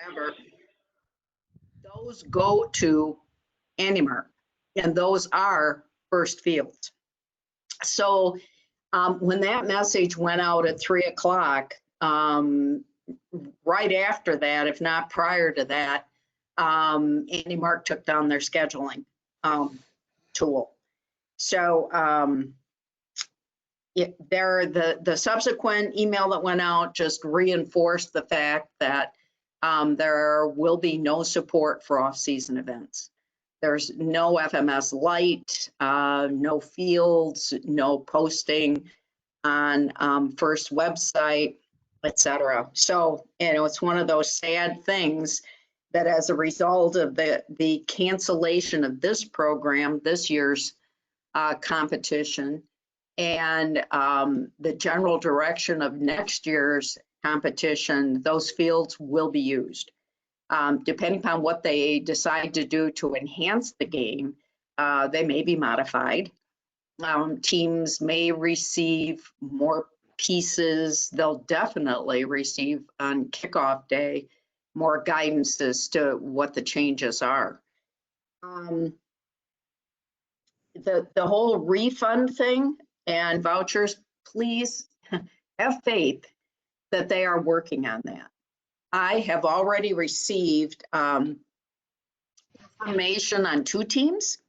whatever, those go to AndyMark, and those are first fields. So when that message went out at 3 o'clock, right after that, if not prior to that, AndyMark took down their scheduling tool. So the subsequent email that went out just reinforced the fact that there will be no support for off-season events. There's no FMS Lite, no fields, no posting on First website, etc. So, it's one of those sad things that as a result of the cancellation of this program, this year's competition, and the general direction of next year's competition, those fields will be used. Depending upon what they decide to do to enhance the game, they may be modified. Teams may receive more pieces. They'll definitely receive on kickoff day more guidance as to what the changes are. The whole refund thing and vouchers, please have faith that they are working on that. I have already received information on 2 teams,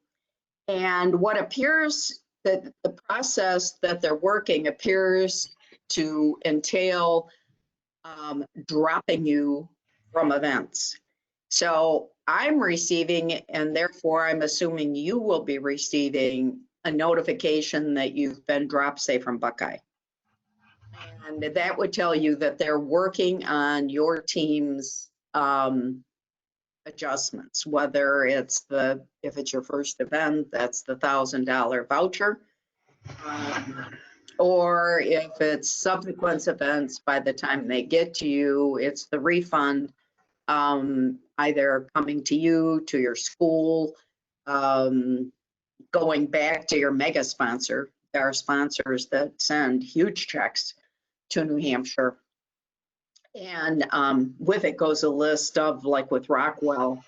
and what appears that the process that they're working appears to entail dropping you from events. So I'm receiving, and therefore I'm assuming you will be receiving, a notification that you've been dropped, say, from Buckeye. And that would tell you that they're working on your team's adjustments, whether it's if it's your first event, that's the $1,000 voucher, or if it's subsequent events, by the time they get to you, it's the refund, either coming to you, to your school, going back to your mega sponsor. There are sponsors that send huge checks to New Hampshire. And with it goes a list of, like with Rockwell,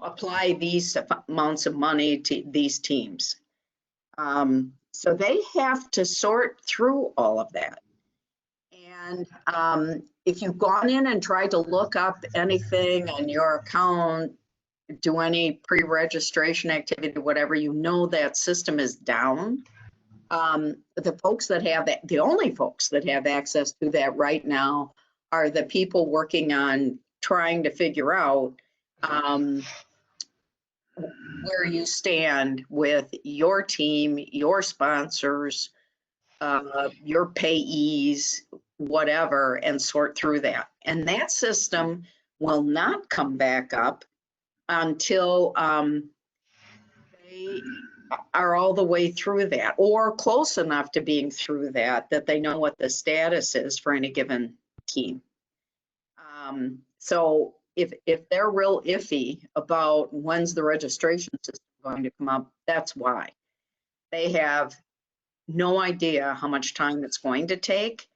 apply these amounts of money to these teams. So they have to sort through all of that. And if you've gone in and tried to look up anything on your account, do any pre-registration activity, whatever, that system is down. The folks that have that, the only folks that have access to that right now are the people working on trying to figure out where you stand with your team, your sponsors, your payees, whatever, and sort through that. And that system will not come back up until they are all the way through that, or close enough to being through that they know what the status is for any given team. So if they're real iffy about when's the registration system going to come up, that's why. They have no idea how much time it's going to take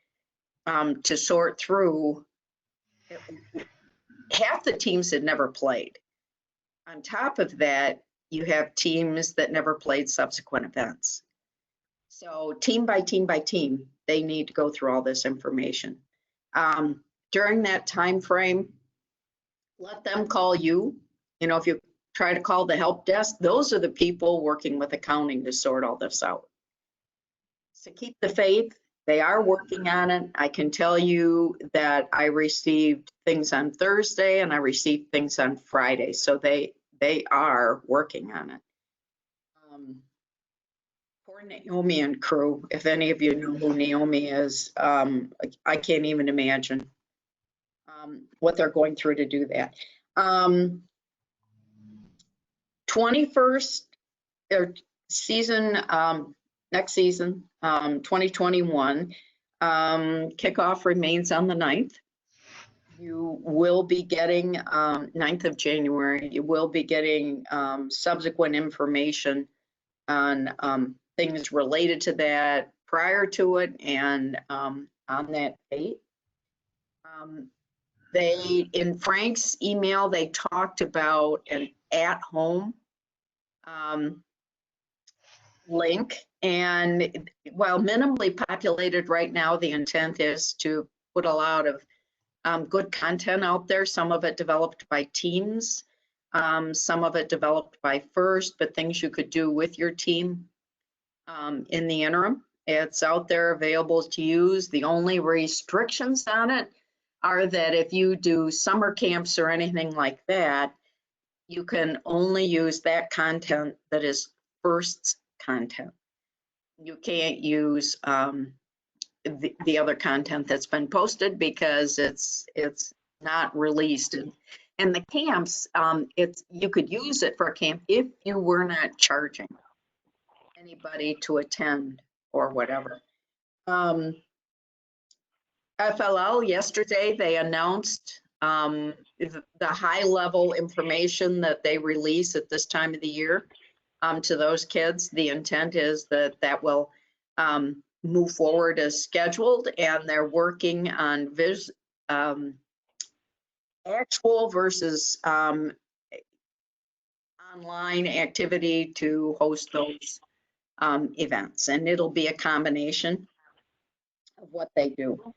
to sort through. Half the teams had never played. On top of that, you have teams that never played subsequent events. So team by team by team, they need to go through all this information. During that time frame, let them call you. If you try to call the help desk, those are the people working with accounting to sort all this out. So keep the faith. They are working on it. I can tell you that I received things on Thursday and I received things on Friday. So they are working on it. Poor Naomi and crew, if any of you know who Naomi is, I can't even imagine what they're going through to do that. 21st season, next season, 2021, kickoff remains on the 9th. You will be getting 9th of January. You will be getting subsequent information on things related to that prior to it and on that date. In Frank's email, they talked about an at-home link, and while minimally populated right now, the intent is to put a lot of good content out there, some of it developed by teams, some of it developed by FIRST, but things you could do with your team in the interim. It's out there available to use. The only restrictions on it are that if you do summer camps or anything like that, you can only use that content that is FIRST's content. You can't use the other content that's been posted because it's not released. And the camps, you could use it for a camp if you were not charging anybody to attend or whatever. FLL, yesterday, they announced the high level information that they release at this time of the year to those kids. The intent is that that will move forward as scheduled, and they're working on actual versus online activity to host those events, and it'll be a combination of what they do.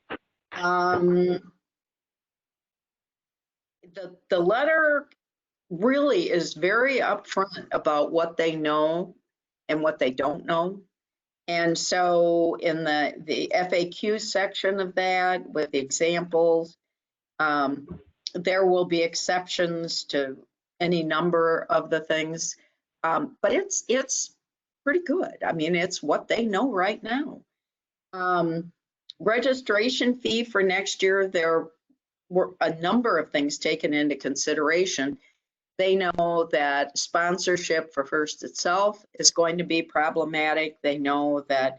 The letter really is very upfront about what they know and what they don't know. And so in the FAQ section of that, with the examples, there will be exceptions to any number of the things, but it's pretty good. I mean, it's what they know right now. Registration fee for next year, there were a number of things taken into consideration. They know that sponsorship for FIRST itself is going to be problematic. They know that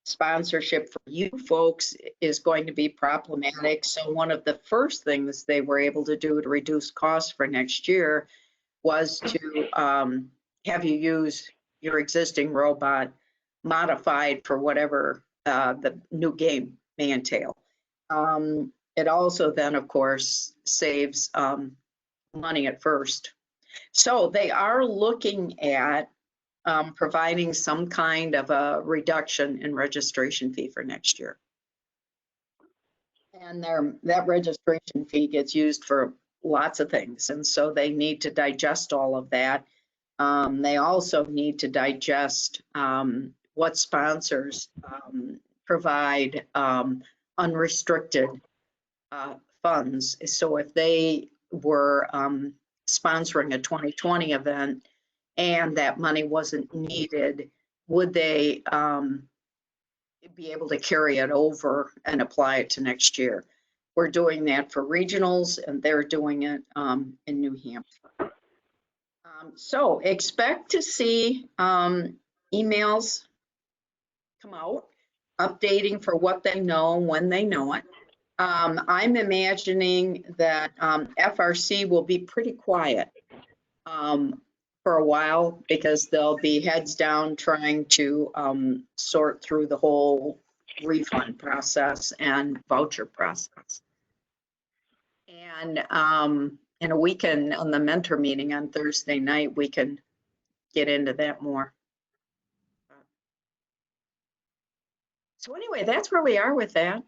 sponsorship for you folks is going to be problematic. So one of the first things they were able to do to reduce costs for next year was to have you use your existing robot modified for whatever the new game may entail. It also then, of course, saves money at FIRST. So they are looking at providing some kind of a reduction in registration fee for next year. And that registration fee gets used for lots of things. And so they need to digest all of that. They also need to digest what sponsors provide unrestricted funds. So if they were sponsoring a 2020 event and that money wasn't needed, would they be able to carry it over and apply it to next year? We're doing that for regionals, and they're doing it in New Hampshire. So expect to see emails come out, updating for what they know when they know it. I'm imagining that FRC will be pretty quiet for a while because they'll be heads down trying to sort through the whole refund process and voucher process. And we can, on the mentor meeting on Thursday night, we can get into that more. So anyway, that's where we are with that.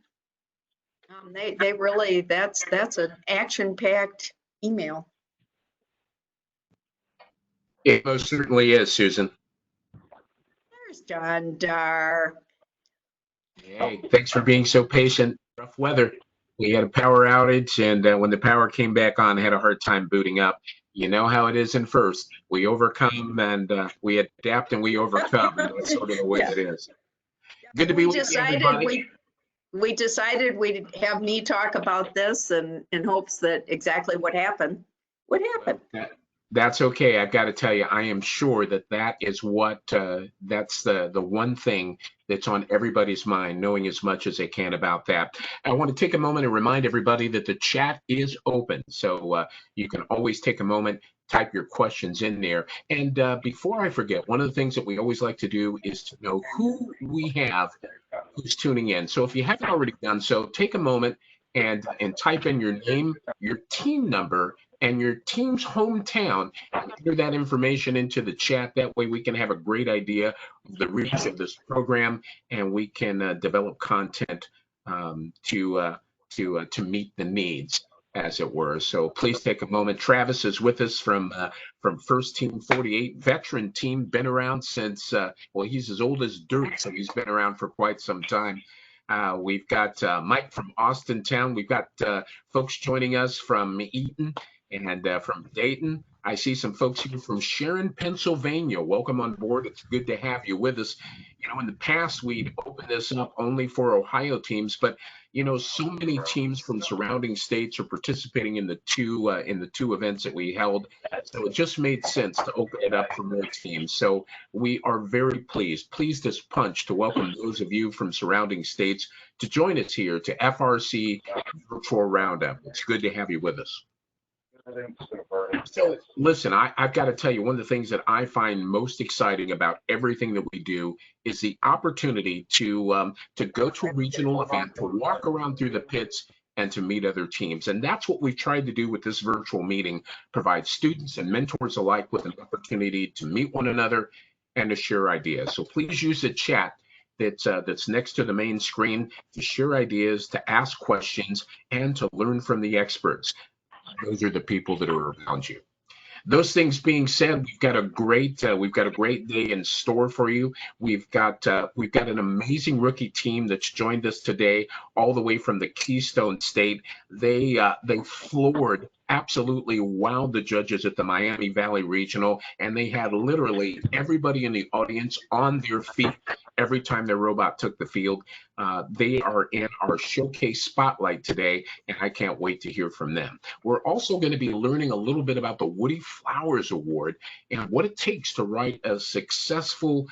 They really, that's an action-packed email. It most certainly is, Susan. There's John Dar. Hey, thanks for being so patient. Rough weather. We had a power outage, and when the power came back on, I had a hard time booting up. You know how it is in FIRST. We overcome and we adapt and we overcome. And that's sort of the way it is. Good to be with you, everybody. We decided we'd have me talk about this in hopes that exactly what happened would happen. That's okay. I've got to tell you, I am sure that is what, that's the one thing that's on everybody's mind, knowing as much as they can about that. I want to take a moment and remind everybody that the chat is open. So you can always take a moment, type your questions in there. And before I forget, one of the things that we always like to do is to know who we have who's tuning in. So if you haven't already done so, take a moment and type in your name, your team number, and your team's hometown, and enter that information into the chat. That way we can have a great idea of the reach of this program, and we can develop content to meet the needs, as it were. So please take a moment. Travis is with us from First Team 48, veteran team, been around since, well, he's as old as dirt, so he's been around for quite some time. We've got Mike from Austin Town. We've got folks joining us from Eaton and from Dayton. I see some folks here from Sharon, Pennsylvania. Welcome on board. It's good to have you with us. You know, in the past, we'd open this up only for Ohio teams, but you know, so many teams from surrounding states are participating in the two events that we held. So it just made sense to open it up for more teams. So we are very pleased as punch to welcome those of you from surrounding states to join us here to FRC Virtual Roundup. It's good to have you with us. So listen, I've got to tell you, one of the things that I find most exciting about everything that we do is the opportunity to go to a regional event, to walk around through the pits, and to meet other teams. And that's what we've tried to do with this virtual meeting, provide students and mentors alike with an opportunity to meet one another and to share ideas. So please use the chat that's next to the main screen to share ideas, to ask questions, and to learn from the experts. Those are the people that are around you. Those things being said, we've got a great day in store for you. We've got an amazing rookie team that's joined us today, all the way from the Keystone State. They floored, absolutely wowed the judges at the Miami Valley Regional, and they had literally everybody in the audience on their feet every time their robot took the field. They are in our showcase spotlight today, and I can't wait to hear from them. We're also going to be learning a little bit about the Woodie Flowers Award and what it takes to write a successful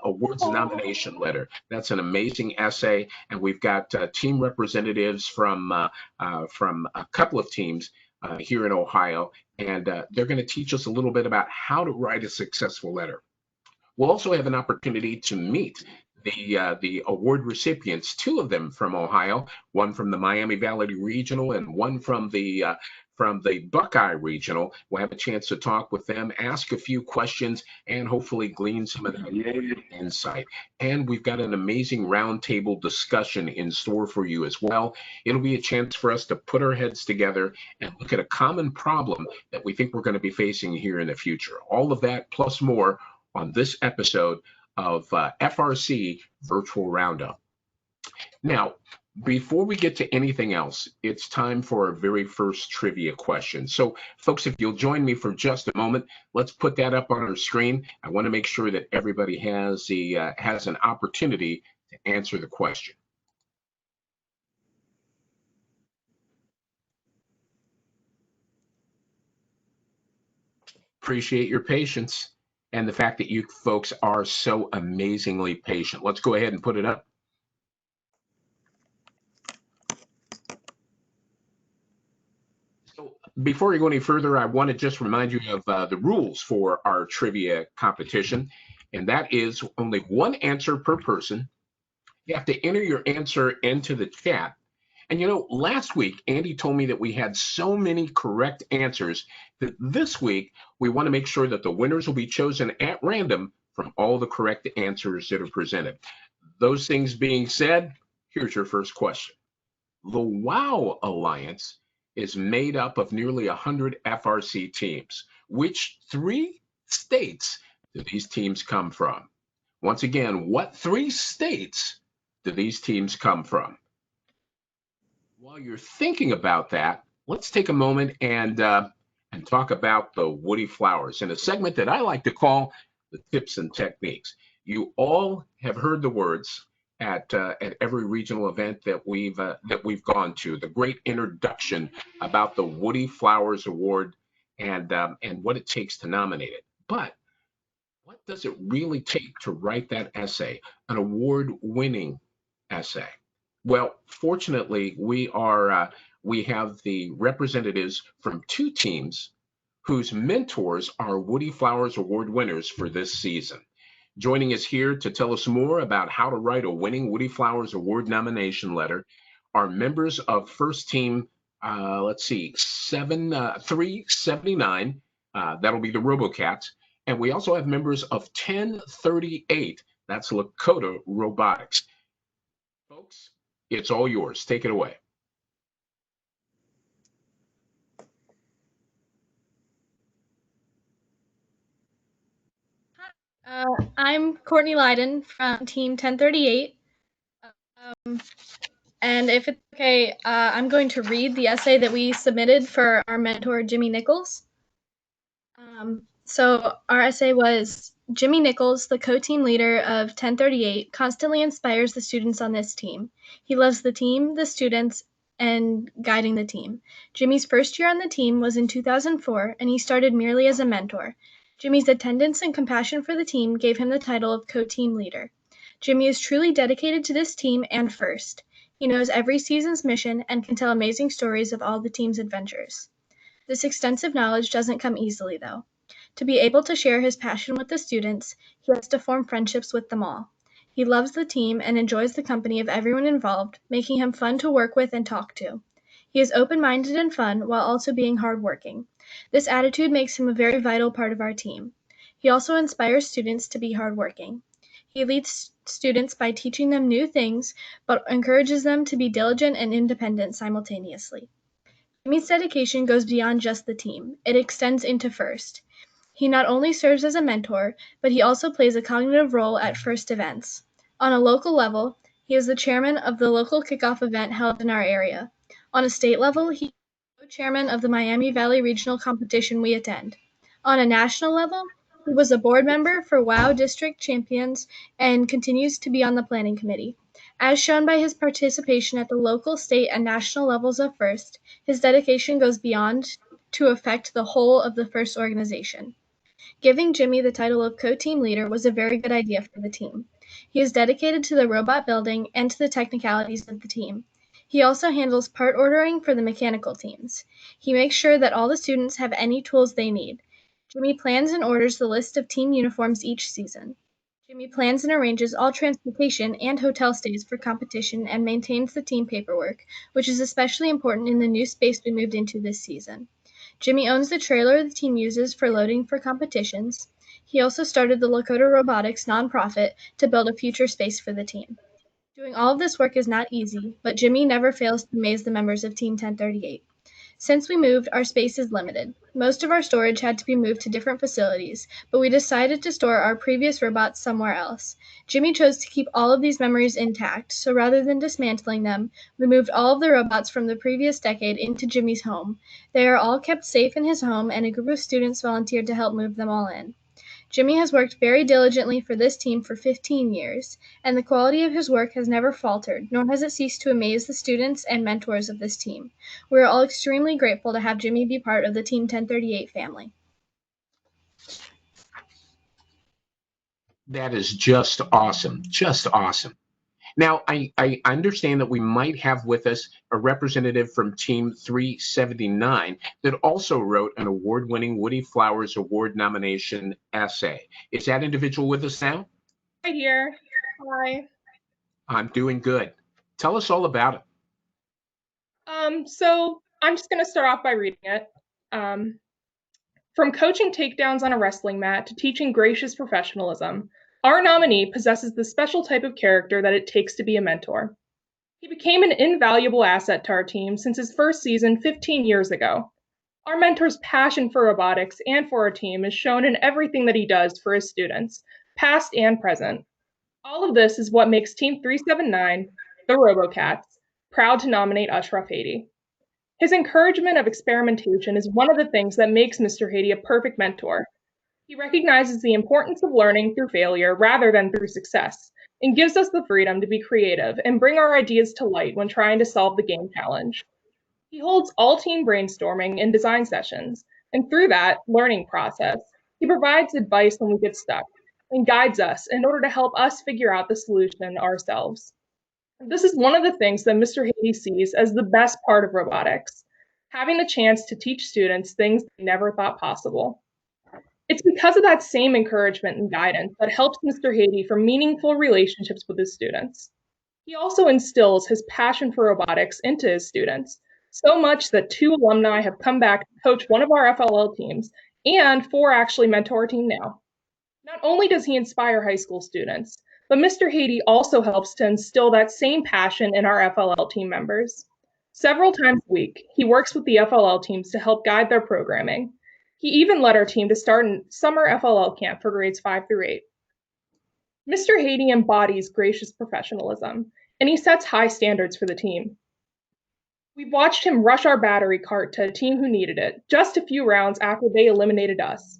awards nomination letter. That's an amazing essay, and we've got team representatives from a couple of teams here in Ohio, and they're going to teach us a little bit about how to write a successful letter. We'll also have an opportunity to meet the award recipients, two of them from Ohio, one from the Miami Valley Regional and one from the Buckeye Regional. We'll have a chance to talk with them, ask a few questions, and hopefully glean some of that insight. And we've got an amazing roundtable discussion in store for you as well. It'll be a chance for us to put our heads together and look at a common problem that we think we're going to be facing here in the future. All of that plus more on this episode of FRC Virtual Roundup. Now, before we get to anything else, it's time for our very first trivia question. So, folks, if you'll join me for just a moment, let's put that up on our screen. I want to make sure that everybody has an opportunity to answer the question. Appreciate your patience and the fact that you folks are so amazingly patient. Let's go ahead and put it up. So before we go any further, I want to just remind you of the rules for our trivia competition, and that is only one answer per person. You have to enter your answer into the chat. And you know, last week, Andy told me that we had so many correct answers that this week, we want to make sure that the winners will be chosen at random from all the correct answers that are presented. Those things being said, here's your first question. The WOW Alliance is made up of nearly 100 FRC teams. Which three states do these teams come from? Once again, what three states do these teams come from? While you're thinking about that, let's take a moment and talk about the Woodie Flowers in a segment that I like to call the tips and techniques. You all have heard the words at every regional event that we've gone to. The great introduction about the Woodie Flowers Award and what it takes to nominate it. But what does it really take to write that essay, an award-winning essay? Well, fortunately, we have the representatives from two teams whose mentors are Woodie Flowers Award winners for this season. Joining us here to tell us more about how to write a winning Woodie Flowers Award nomination letter are members of first team, let's see, 379. That'll be the RoboCats. And we also have members of 1038. That's Lakota Robotics. Folks, it's all yours. Take it away. I'm Courtney Leiden from Team 1038. And if it's okay, I'm going to read the essay that we submitted for our mentor, Jimmy Nichols. So our essay was, Jimmy Nichols, the co-team leader of 1038, constantly inspires the students on this team. He loves the team, the students, and guiding the team. Jimmy's first year on the team was in 2004, and he started merely as a mentor. Jimmy's attendance and compassion for the team gave him the title of co-team leader. Jimmy is truly dedicated to this team and first. He knows every season's mission and can tell amazing stories of all the team's adventures. This extensive knowledge doesn't come easily, though. To be able to share his passion with the students, he has to form friendships with them all. He loves the team and enjoys the company of everyone involved, making him fun to work with and talk to. He is open-minded and fun while also being hardworking. This attitude makes him a very vital part of our team. He also inspires students to be hardworking. He leads students by teaching them new things, but encourages them to be diligent and independent simultaneously. Jimmy's dedication goes beyond just the team. It extends into FIRST. He not only serves as a mentor, but he also plays a cognitive role at FIRST events. On a local level, he is the chairman of the local kickoff event held in our area. On a state level, he is the co-chairman of the Miami Valley Regional competition we attend. On a national level, he was a board member for WOW District Champions and continues to be on the planning committee. As shown by his participation at the local, state, and national levels of FIRST, his dedication goes beyond to affect the whole of the FIRST organization. Giving Jimmy the title of co-team leader was a very good idea for the team. He is dedicated to the robot building and to the technicalities of the team. He also handles part ordering for the mechanical teams. He makes sure that all the students have any tools they need. Jimmy plans and orders the list of team uniforms each season. Jimmy plans and arranges all transportation and hotel stays for competition and maintains the team paperwork, which is especially important in the new space we moved into this season. Jimmy owns the trailer the team uses for loading for competitions. He also started the Lakota Robotics nonprofit to build a future space for the team. Doing all of this work is not easy, but Jimmy never fails to amaze the members of Team 1038. Since we moved, our space is limited. Most of our storage had to be moved to different facilities, but we decided to store our previous robots somewhere else. Jimmy chose to keep all of these memories intact, so rather than dismantling them, we moved all of the robots from the previous decade into Jimmy's home. They are all kept safe in his home, and a group of students volunteered to help move them all in. Jimmy has worked very diligently for this team for 15 years, and the quality of his work has never faltered, nor has it ceased to amaze the students and mentors of this team. We are all extremely grateful to have Jimmy be part of the Team 1038 family. That is just awesome. Just awesome. Now, I understand that we might have with us a representative from Team 379 that also wrote an award-winning Woody Flowers Award nomination essay. Is that individual with us now? Right here. Hi. I'm doing good. Tell us all about it. So I'm just going to start off by reading it. From coaching takedowns on a wrestling mat to teaching gracious professionalism, our nominee possesses the special type of character that it takes to be a mentor. He became an invaluable asset to our team since his first season 15 years ago. Our mentor's passion for robotics and for our team is shown in everything that he does for his students, past and present. All of this is what makes Team 379, the RoboCats, proud to nominate Ashraf Hady. His encouragement of experimentation is one of the things that makes Mr. Hady a perfect mentor. He recognizes the importance of learning through failure rather than through success, and gives us the freedom to be creative and bring our ideas to light when trying to solve the game challenge. He holds all team brainstorming and design sessions, and through that learning process, he provides advice when we get stuck and guides us in order to help us figure out the solution ourselves. This is one of the things that Mr. Hady sees as the best part of robotics, having the chance to teach students things they never thought possible. It's because of that same encouragement and guidance that helps Mr. Hady form meaningful relationships with his students. He also instills his passion for robotics into his students, so much that 2 alumni have come back to coach one of our FLL teams, and 4 actually mentor our team now. Not only does he inspire high school students, but Mr. Haiti also helps to instill that same passion in our FLL team members. Several times a week, he works with the FLL teams to help guide their programming. He even led our team to start a summer FLL camp for grades 5 through 8. Mr. Haiti embodies gracious professionalism, and he sets high standards for the team. We watched him rush our battery cart to a team who needed it, just a few rounds after they eliminated us.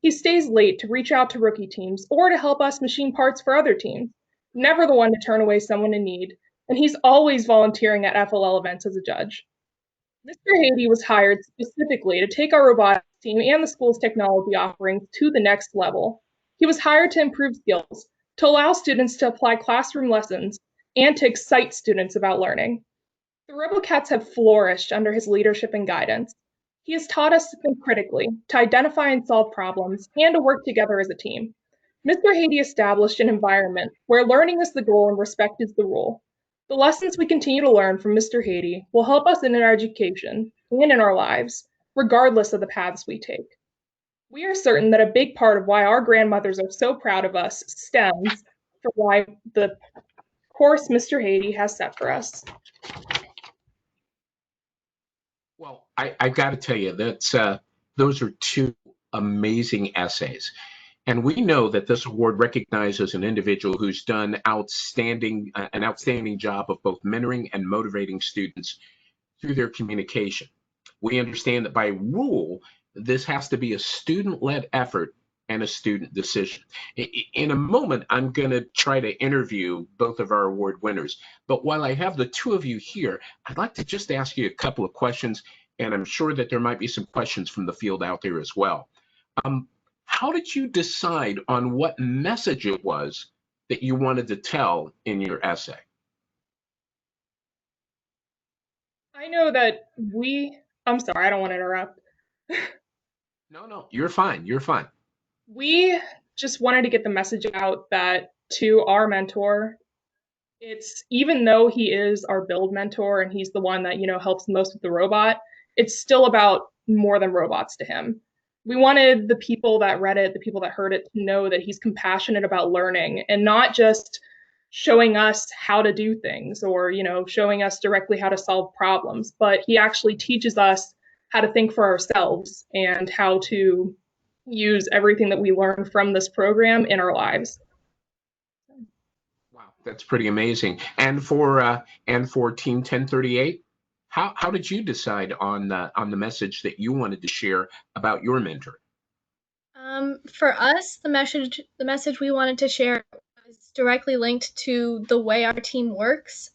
He stays late to reach out to rookie teams or to help us machine parts for other teams, never the one to turn away someone in need, and he's always volunteering at FLL events as a judge. Mr. Haiti was hired specifically to take our robotics team and the school's technology offerings to the next level. He was hired to improve skills, to allow students to apply classroom lessons, and to excite students about learning. The RoboCats have flourished under his leadership and guidance. He has taught us to think critically, to identify and solve problems, and to work together as a team. Mr. Haiti established an environment where learning is the goal and respect is the rule. The lessons we continue to learn from Mr. Haiti will help us in our education and in our lives, regardless of the paths we take. We are certain that a big part of why our grandmothers are so proud of us stems from why the course Mr. Haiti has set for us. Well, I got to tell you, those are 2 amazing essays. And we know that this award recognizes an individual who's done an outstanding job of both mentoring and motivating students through their communication. We understand that by rule, this has to be a student-led effort and a student decision. In a moment, I'm going to try to interview both of our award winners. But while I have the 2 of you here, I'd like to just ask you a couple of questions, and I'm sure that there might be some questions from the field out there as well. How did you decide on what message it was that you wanted to tell in your essay? I know that I'm sorry, I don't want to interrupt. No, you're fine. You're fine. We just wanted to get the message out that to our mentor, it's even though he is our build mentor and he's the one that, helps most with the robot, it's still about more than robots to him. We wanted the people that read it, the people that heard it, to know that he's compassionate about learning and not just showing us how to do things or, showing us directly how to solve problems, but he actually teaches us how to think for ourselves and how to use everything that we learn from this program in our lives. Wow, that's pretty amazing. And for Team 1038, how did you decide on the message that you wanted to share about your mentor? For us, the message we wanted to share was directly linked to the way our team works.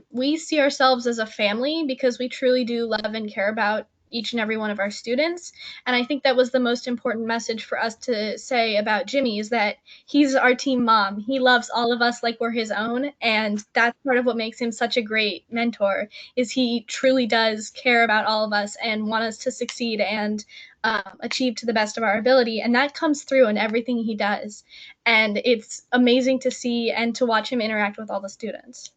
We see ourselves as a family because we truly do love and care about each and every one of our students. And I think that was the most important message for us to say about Jimmy, is that he's our team mom. He loves all of us like we're his own. And that's part of what makes him such a great mentor, is he truly does care about all of us and want us to succeed and achieve to the best of our ability. And that comes through in everything he does. And it's amazing to see and to watch him interact with all the students.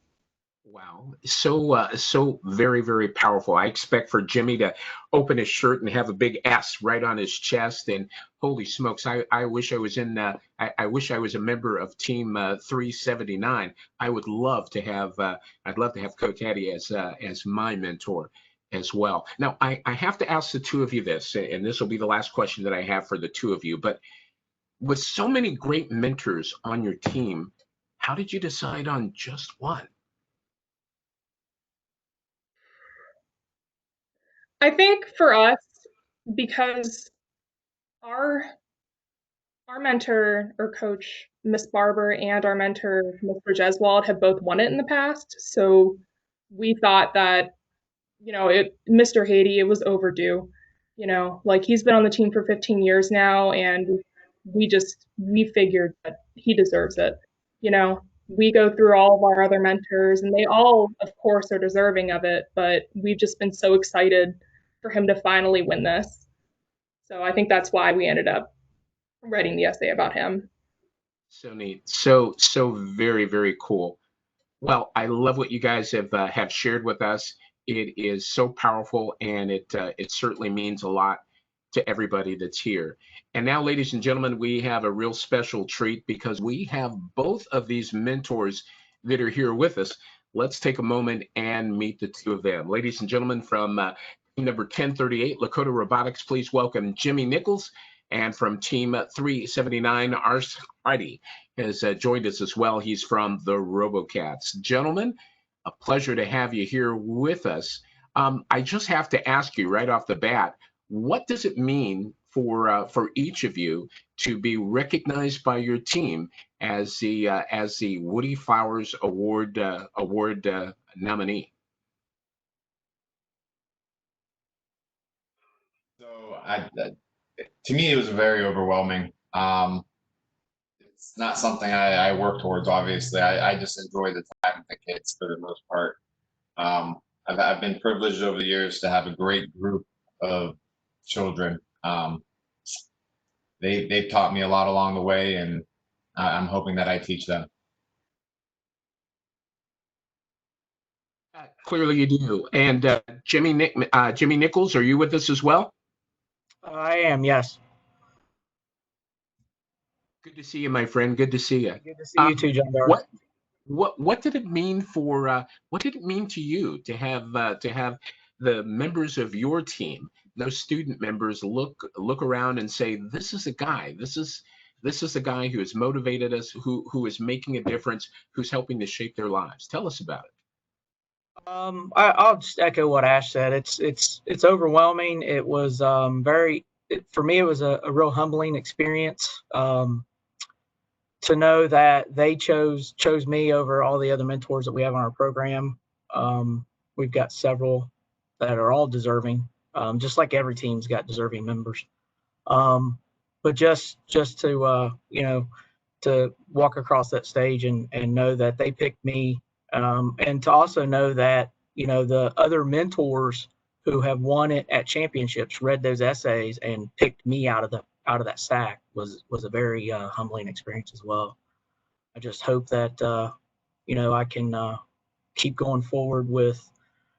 Wow, so very, very powerful. I expect for Jimmy to open his shirt and have a big S right on his chest. And holy smokes, I wish I was I wish I was a member of Team 379. I would love to have I'd love to have Coach Hattie as my mentor as well. Now, I have to ask the 2 of you this, and this will be the last question that I have for the 2 of you. But with so many great mentors on your team, how did you decide on just one? I think for us, because our mentor or coach, Miss Barber, and our mentor, Mr. Jeswald, have both won it in the past. So we thought that, Mr. Haiti, it was overdue. Like, he's been on the team for 15 years now, and we figured that he deserves it. We go through all of our other mentors, and they all, of course, are deserving of it, but we've just been so excited for him to finally win this. So I think that's why we ended up writing the essay about him. So neat. So very, very cool. Well, I love what you guys have shared with us. It is so powerful, and it certainly means a lot to everybody that's here. And now, ladies and gentlemen, we have a real special treat because we have both of these mentors that are here with us. Let's take a moment and meet the two of them. Ladies and gentlemen, from team number 1038, Lakota Robotics, please welcome Jimmy Nichols. And from team 379, Ars Hardy has joined us as well. He's from the RoboCats. Gentlemen, a pleasure to have you here with us. I just have to ask you right off the bat, what does it mean for each of you to be recognized by your team as the Woodie Flowers Award nominee? So to me, it was very overwhelming. It's not something I work towards, obviously. I just enjoy the time with the kids for the most part. I've been privileged over the years to have a great group of children. They've taught me a lot along the way, and I'm hoping that I teach them. Clearly you do. And Jimmy Nichols, are you with us as well? I am, yes. Good to see you, my friend. Good to see you. Good to see you too, John Darrell. What did it mean what did it mean to you to have the members of your team, those student members, look around and say, this is a guy, this is the guy who has motivated us, who is making a difference, who's helping to shape their lives? Tell us about it. I'll just echo what Ash said. It's overwhelming. It was for me, it was a real humbling experience. To know that they chose me over all the other mentors that we have on our program. We've got several that are all deserving, just like every team's got deserving members. But just to to walk across that stage and know that they picked me, and to also know that the other mentors who have won it at championships read those essays and picked me out of that stack was a very humbling experience as well. I just hope that I can keep going forward with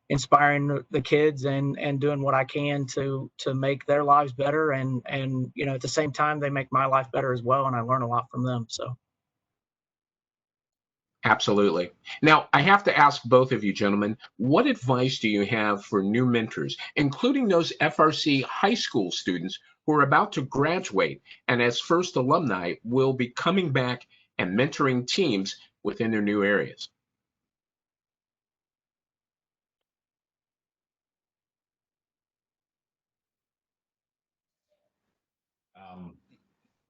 inspiring the kids and doing what I can to make their lives better, and at the same time they make my life better as well, and I learn a lot from them. So. Absolutely. Now, I have to ask both of you gentlemen, what advice do you have for new mentors, including those FRC high school students who are about to graduate and as first alumni will be coming back and mentoring teams within their new areas?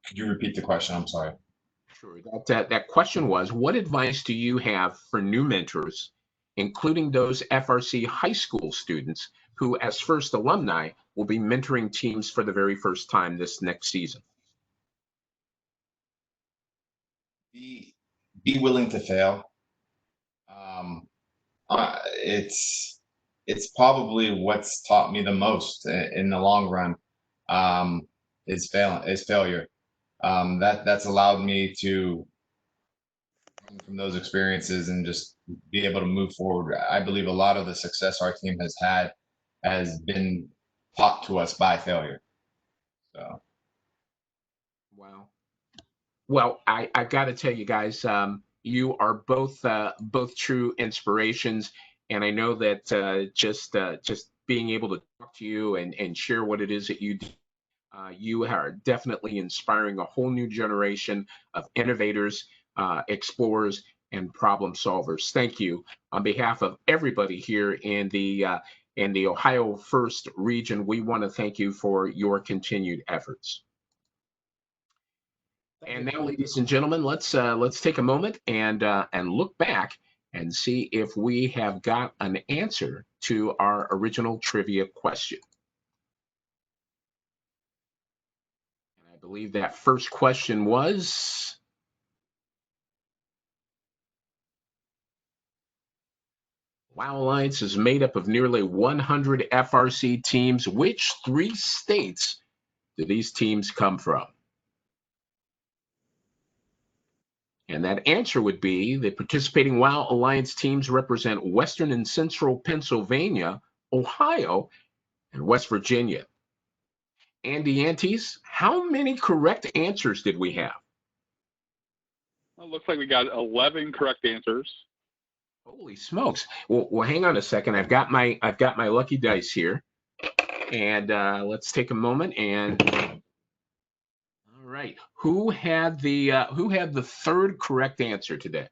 Could you repeat the question? I'm sorry. Sure. That question was, what advice do you have for new mentors, including those FRC high school students who, as first alumni, will be mentoring teams for the very first time this next season? Be willing to fail. It's probably what's taught me the most in the long run. Is failure. That's allowed me to learn from those experiences and just be able to move forward. I believe a lot of the success our team has had has been taught to us by failure. So. Wow. Well, I got to tell you guys, you are both true inspirations, and I know that just being able to talk to you and share what it is that you do, you are definitely inspiring a whole new generation of innovators, explorers, and problem solvers. Thank you on behalf of everybody here in the Ohio First region. We want to thank you for your continued efforts. And now, ladies and gentlemen, let's take a moment and look back and see if we have got an answer to our original trivia question. And I believe that first question was, WOW Alliance is made up of nearly 100 FRC teams. Which 3 states do these teams come from? And that answer would be the participating WOW Alliance teams represent Western and Central Pennsylvania, Ohio, and West Virginia. Andy Antes, how many correct answers did we have? Well, it looks like we got 11 correct answers. Holy smokes. Well, hang on a second. I've got my lucky dice here. And let's take a moment and all right. Who had the third correct answer today?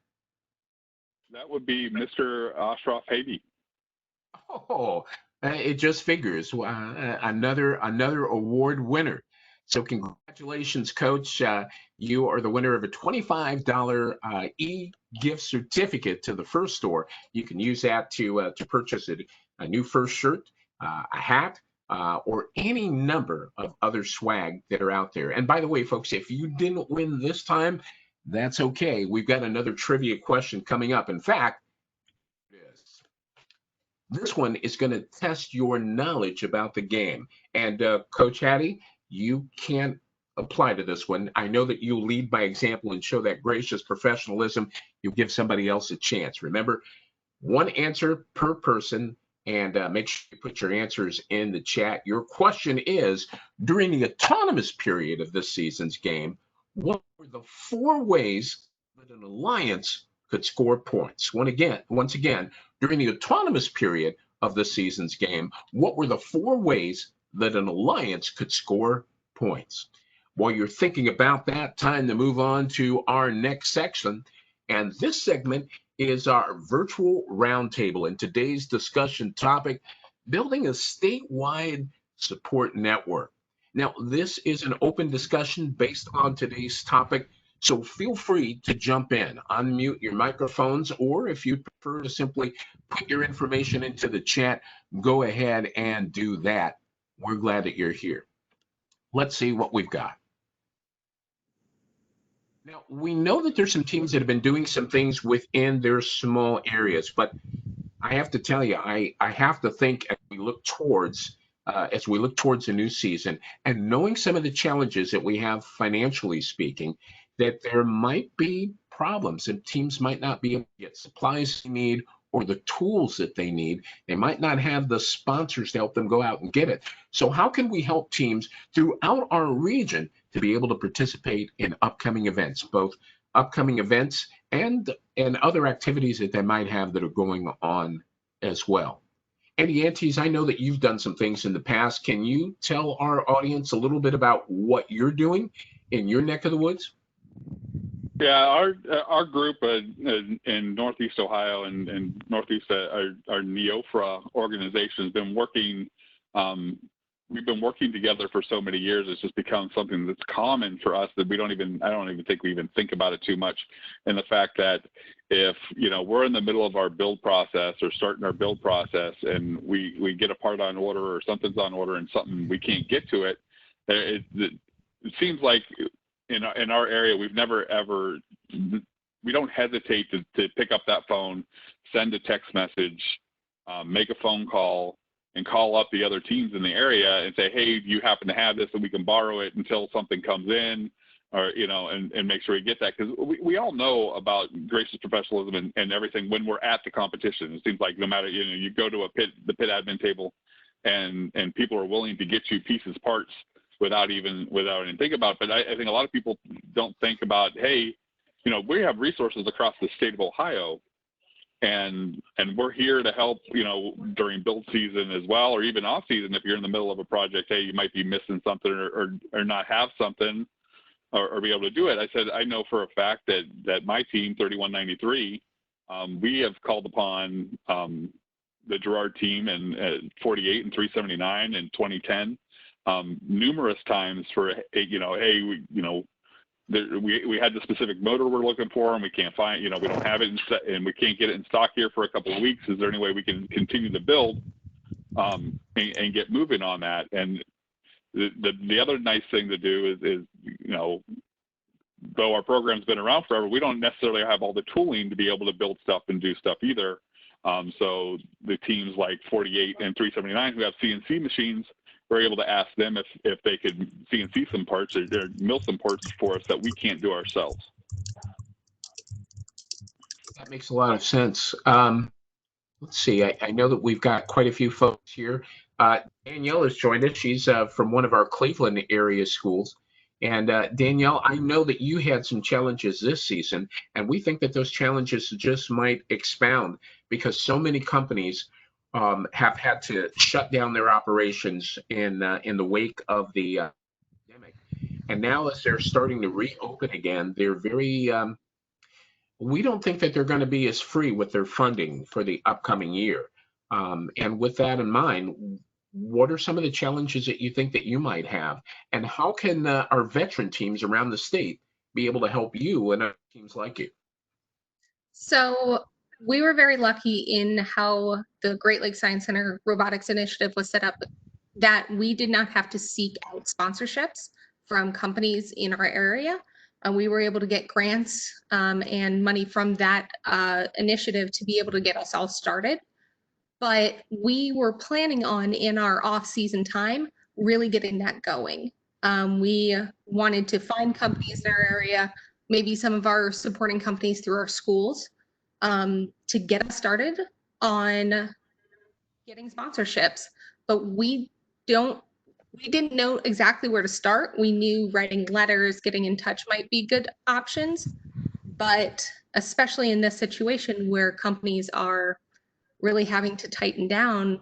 That would be Mr. Ashraf Hadi. Oh, it just figures. Another award winner. So congratulations, Coach. You are the winner of a $25 e-gift certificate to the First Store. You can use that to purchase a new First shirt, a hat, or any number of other swag that are out there. And by the way, folks, if you didn't win this time, that's okay. We've got another trivia question coming up. In fact, this one is going to test your knowledge about the game. And Coach Hattie, you can't apply to this one. I know that you lead by example and show that gracious professionalism. You give somebody else a chance. Remember, one answer per person, and make sure you put your answers in the chat. Your question is, during the autonomous period of this season's game, what were the 4 ways that an alliance could score points? Once again, during the autonomous period of the season's game, what were the 4 ways that an alliance could score points? While you're thinking about that, time to move on to our next section. And this segment is our virtual roundtable. And today's discussion topic, building a statewide support network. Now, this is an open discussion based on today's topic, so feel free to jump in, unmute your microphones, or if you prefer to simply put your information into the chat, go ahead and do that. We're glad that you're here. Let's see what we've got. Now, we know that there's some teams that have been doing some things within their small areas, but I have to tell you, I have to think as we look towards the new season and knowing some of the challenges that we have financially speaking, that there might be problems and teams might not be able to get supplies they need or the tools that they need. They might not have the sponsors to help them go out and get it. So how can we help teams throughout our region to be able to participate in upcoming events, both upcoming events and other activities that they might have that are going on as well? Andy Antes, I know that you've done some things in the past. Can you tell our audience a little bit about what you're doing in your neck of the woods? Yeah, our group in Northeast Ohio and Northeast, our NEOFRA organization has been working. We've been working together for so many years. It's just become something that's common for us that I don't even think we even think about it too much. And the fact that if we're in the middle of our build process or starting our build process and we get a part on order or something's on order and something we can't get to it, it seems like in our area, we've never ever, we don't hesitate to pick up that phone, send a text message, make a phone call, and call up the other teams in the area and say, hey, do you happen to have this and we can borrow it until something comes in, or, and make sure we get that. Because we all know about gracious professionalism and everything when we're at the competition. It seems like no matter, you go to the pit admin table and people are willing to get you pieces, parts, without even thinking about it. But I think a lot of people don't think about, hey, we have resources across the state of Ohio, and we're here to help, during build season as well, or even off season. If you're in the middle of a project, hey, you might be missing something or not have something or be able to do it. I said, I know for a fact that my team, 3193, we have called upon the Gerard team and 48 and 379 in 2010. Numerous times for, hey, we had the specific motor we're looking for and we can't find, we don't have it and we can't get it in stock here for a couple of weeks. Is there any way we can continue to build and get moving on that? And the other nice thing to do is though our program's been around forever, we don't necessarily have all the tooling to be able to build stuff and do stuff either. So the teams like 48 and 379 who have CNC machines, we're able to ask them if they could CNC some parts or mill some parts for us that we can't do ourselves. That makes a lot of sense. Let's see. I know that we've got quite a few folks here. Danielle has joined us. She's from one of our Cleveland area schools. And Danielle, I know that you had some challenges this season, and we think that those challenges just might expound because so many companies have had to shut down their operations in the wake of the pandemic. And now, as they're starting to reopen again, they're very we don't think that they're going to be as free with their funding for the upcoming year. And with that in mind, what are some of the challenges that you think that you might have? And how can our veteran teams around the state be able to help you and other teams like you? So we were very lucky in how the Great Lakes Science Center Robotics Initiative was set up, that we did not have to seek out sponsorships from companies in our area. We were able to get grants and money from that initiative to be able to get us all started. But we were planning on, in our off-season time, really getting that going. We wanted to find companies in our area, maybe some of our supporting companies through our schools, to get us started on getting sponsorships. But we didn't know exactly where to start. We knew writing letters, getting in touch might be good options, but especially in this situation where companies are really having to tighten down,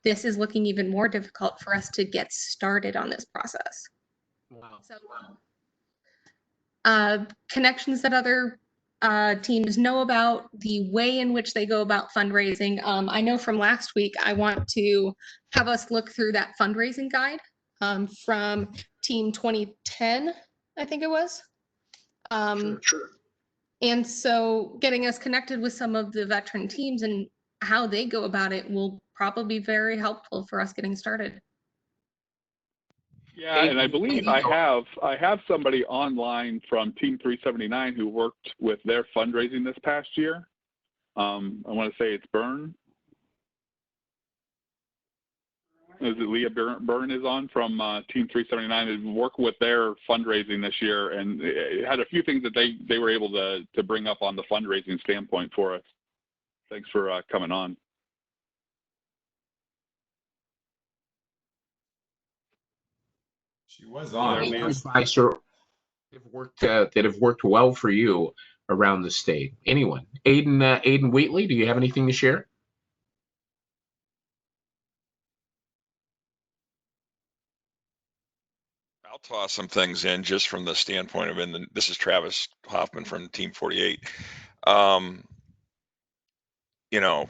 this is looking even more difficult for us to get started on this process. Wow. So connections that other teams know about, the way in which they go about fundraising. I know from last week, I want to have us look through that fundraising guide from Team 2010, I think it was. Sure. And so getting us connected with some of the veteran teams and how they go about it will probably be very helpful for us getting started. Yeah, and I believe I have somebody online from Team 379 who worked with their fundraising this past year. I want to say it's Byrne. Is it Leah Byrne is on from Team 379 and worked with their fundraising this year, and it had a few things that they were able to bring up on the fundraising standpoint for us. Thanks for coming on. She was on. Advisor that have worked well for you around the state. Anyone? Aiden Wheatley, do you have anything to share? I'll toss some things in just from the standpoint of, this is Travis Hoffman from Team 48. You know,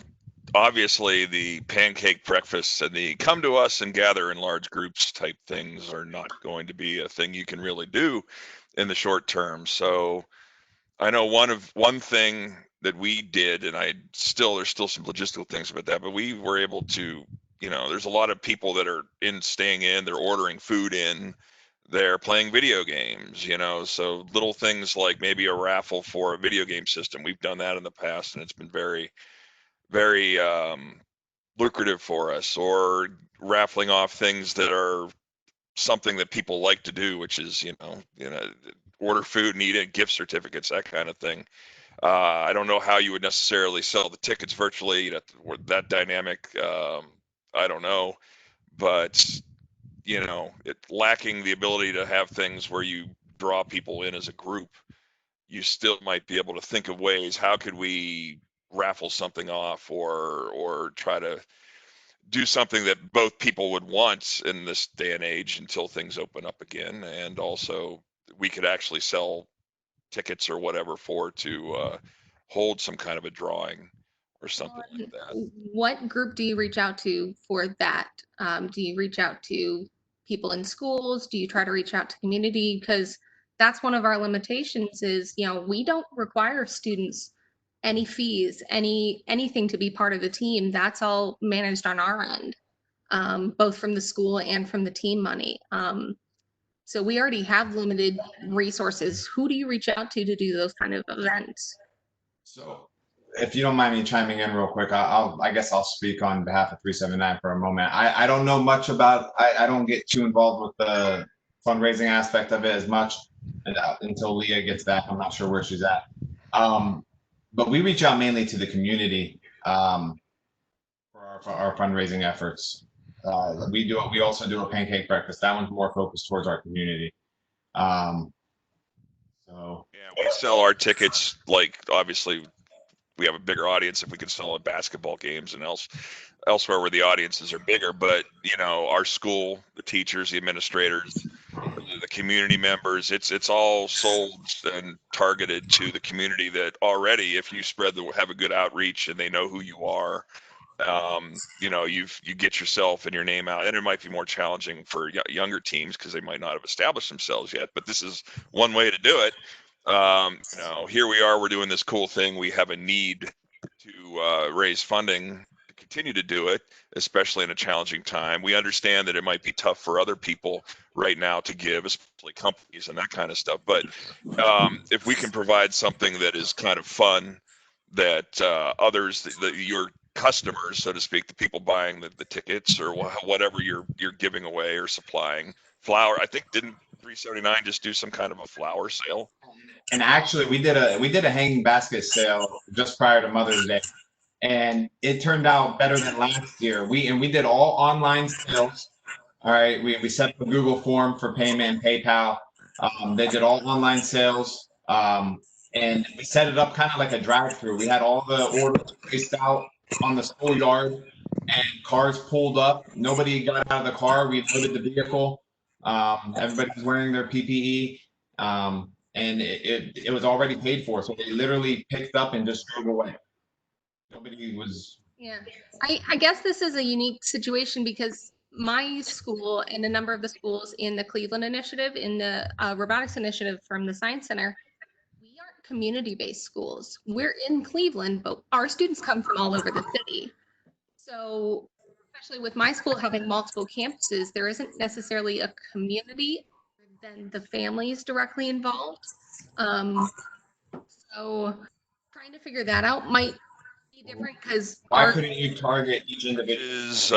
obviously the pancake breakfasts and the come to us and gather in large groups type things are not going to be a thing you can really do in the short term. So I know one thing that we did, and there's still some logistical things about that, but we were able to, there's a lot of people that are staying in, they're ordering food in, they're playing video games, so little things like maybe a raffle for a video game system. We've done that in the past and it's been very, very lucrative for us, or raffling off things that are something that people like to do, which is, order food and eat it, gift certificates, that kind of thing. I don't know how you would necessarily sell the tickets virtually, that dynamic, I don't know, but lacking the ability to have things where you draw people in as a group, you still might be able to think of ways, how could we raffle something off or try to do something that both people would want in this day and age until things open up again. And also we could actually sell tickets or whatever to hold some kind of a drawing or something like that. What group do you reach out to for that? Do you reach out to people in schools? Do you try to reach out to community? Because that's one of our limitations is, we don't require students any fees, anything to be part of the team. That's all managed on our end, both from the school and from the team money. So we already have limited resources. Who do you reach out to do those kind of events? So if you don't mind me chiming in real quick, I guess I'll speak on behalf of 379 for a moment. I don't know much about, I don't get too involved with the fundraising aspect of it as much until Leah gets back. I'm not sure where she's at. but we reach out mainly to the community for our fundraising efforts. We also do a pancake breakfast. That one's more focused towards our community. So Yeah, we sell our tickets, like, obviously we have a bigger audience if we can sell at basketball games and elsewhere where the audiences are bigger. But our school, the teachers, the administrators, the community members, it's all sold and targeted to the community that already, if you have a good outreach and they know who you are, you get yourself and your name out. And it might be more challenging for younger teams because they might not have established themselves yet, but this is one way to do it. Here we are, we're doing this cool thing. We have a need to raise funding to continue to do it, especially in a challenging time. We understand that it might be tough for other people right now to give, especially companies and that kind of stuff. But if we can provide something that is kind of fun, that others, that your customers, so to speak, the people buying the tickets or whatever you're giving away or supplying, flower, I think, didn't 379 just do some kind of a flower sale? And actually, we did a hanging basket sale just prior to Mother's Day, and it turned out better than last year. We did all online sales. All right, we set up a Google form for payment and PayPal. They did all online sales, and we set it up kind of like a drive-through. We had all the orders placed out on the schoolyard, and cars pulled up. Nobody got out of the car. We loaded the vehicle. Everybody's wearing their PPE. And it was already paid for, so they literally picked up and just drove away. Nobody was. Yeah, I guess this is a unique situation because my school and a number of the schools in the Cleveland initiative, in the robotics initiative from the Science Center, we aren't community-based schools. We're in Cleveland, but our students come from all over the city. So especially with my school having multiple campuses, there isn't necessarily a community than the families directly involved. So trying to figure that out might be different because why couldn't you target each individual? Is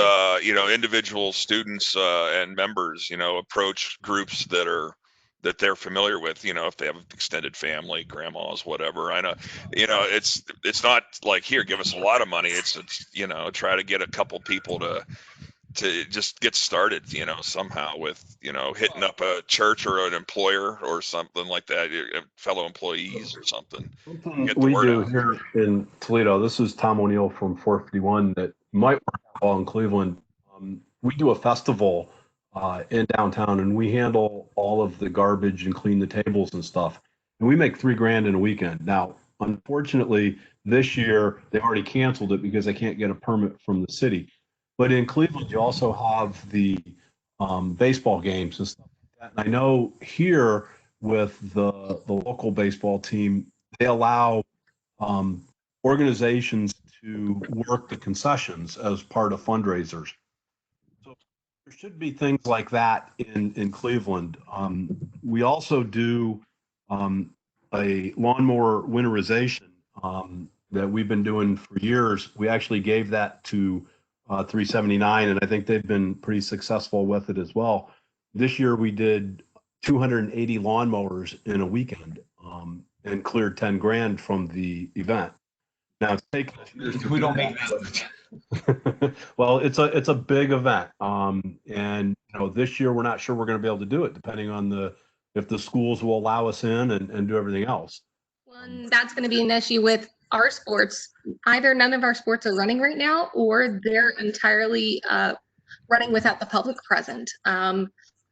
individual students and members, approach groups that they're familiar with, if they have an extended family, grandmas, whatever. I know, it's not like, here, give us a lot of money. It's try to get a couple people to just get started, somehow with, hitting up a church or an employer or something like that, fellow employees or something. Something we do here in Toledo, this is Tom O'Neill from 451, that might work well in Cleveland. We do a festival in downtown, and we handle all of the garbage and clean the tables and stuff. And we make $3,000 in a weekend. Now, unfortunately, this year they've already canceled it because they can't get a permit from the city. But in Cleveland, you also have the baseball games and stuff like that. And I know here with the local baseball team, they allow organizations to work the concessions as part of fundraisers. So there should be things like that in Cleveland. We also do a lawnmower winterization that we've been doing for years. We actually gave that to 379, and I think they've been pretty successful with it as well. This year we did 280 lawnmowers in a weekend and cleared $10,000 from the event. Now it's taken. We don't make that. Well, it's a big event, and this year we're not sure we're going to be able to do it, depending on if the schools will allow us in and do everything else. Well, and that's going to be an issue with our sports. Either none of our sports are running right now, or they're entirely running without the public present.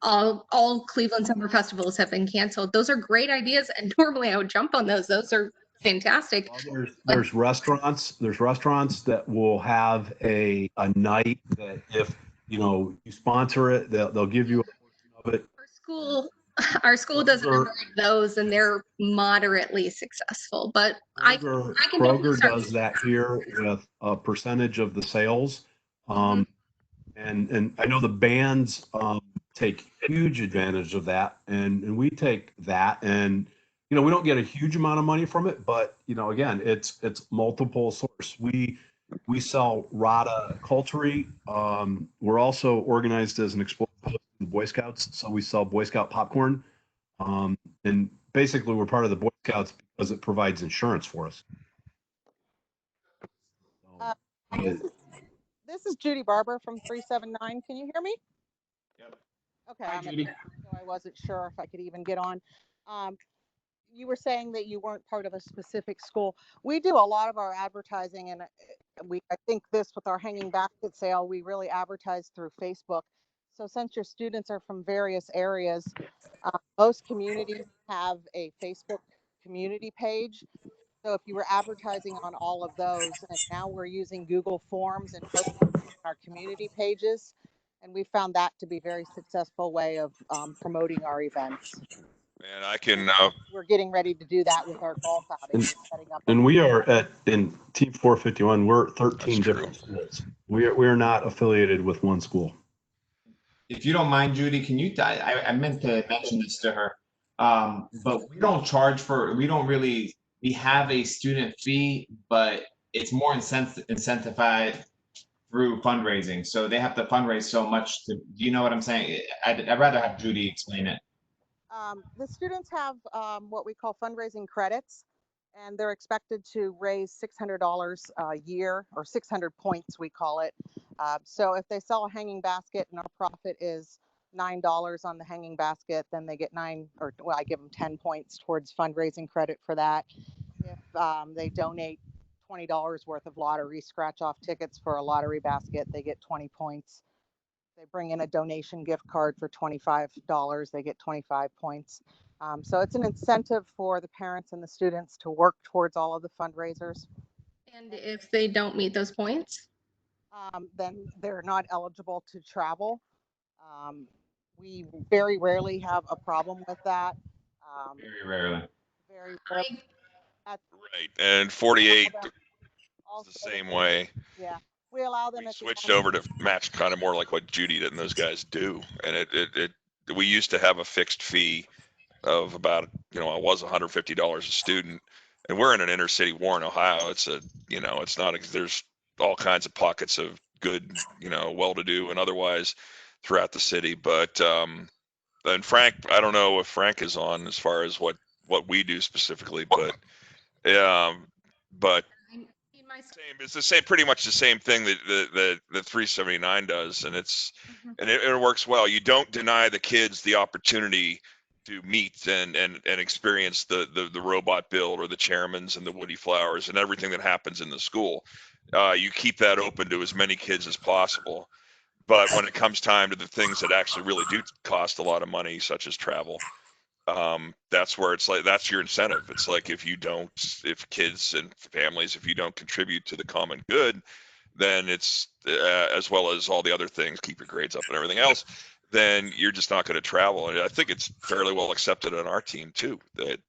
All Cleveland summer festivals have been canceled. Those are great ideas, and normally I would jump on those. Those are fantastic. Well, there's restaurants. There's restaurants that will have a night that if you sponsor it, they'll give you a portion of it. Our school does a number of those, and they're moderately successful. But Kroger does that here with a percentage of the sales, and I know the bands take huge advantage of that, and we take that, and we don't get a huge amount of money from it, but again, it's multiple source. We sell Rada Culture. We're also organized as an explosive in Boy Scouts, so we sell Boy Scout popcorn, and basically we're part of the Boy Scouts because it provides insurance for us. This is Judy Barber from 379. Can you hear me? Yep. Okay, Hi, Judy. so I wasn't sure if I could even get on. You were saying that you weren't part of a specific school. We do a lot of our advertising, and I think this with our hanging basket sale, we really advertise through Facebook. So since your students are from various areas, most communities have a Facebook community page. So if you were advertising on all of those, and now we're using Google Forms and posting our community pages, and we found that to be a very successful way of promoting our events. And I can. We're getting ready to do that with our golf outing. We're setting up. And we are in Team 451. We're 13 different schools. We're not affiliated with one school. If you don't mind, Judy, can you? I meant to mention this to her, but we don't charge for. We don't really. We have a student fee, but it's more incentivized through fundraising. So they have to fundraise so much. Do you know what I'm saying? I'd rather have Judy explain it. The students have what we call fundraising credits, and they're expected to raise $600 a year, or 600 points, we call it. So if they sell a hanging basket and our profit is $9 on the hanging basket, then they get I give them 10 points towards fundraising credit for that. If they donate $20 worth of lottery scratch-off tickets for a lottery basket, they get 20 points. They bring in a donation gift card for $25, they get 25 points. So it's an incentive for the parents and the students to work towards all of the fundraisers. And if they don't meet those points? Then they're not eligible to travel. We very rarely have a problem with that. Very rarely. Very rarely. Right, and 48 is the same way. Yeah, we allow them. We switched over to match kind of more like what Judy did and those guys do, and we used to have a fixed fee of about, it was $150 a student, and we're in an inner city Warren, Ohio. It's it's not, there's all kinds of pockets of good, well-to-do and otherwise throughout the city, but and Frank, I don't know if Frank is on as far as what we do specifically, but it's the same, pretty much the same thing that the 379 does, and it works well. You don't deny the kids the opportunity to meet and experience the robot build or the chairmans and the Woodie flowers and everything that happens in the school. You keep that open to as many kids as possible. But when it comes time to the things that actually really do cost a lot of money, such as travel, that's where it's like, that's your incentive. It's like, if kids and families, if you don't contribute to the common good, then it's as well as all the other things, keep your grades up and everything else, then you're just not going to travel. And I think it's fairly well accepted on our team too, that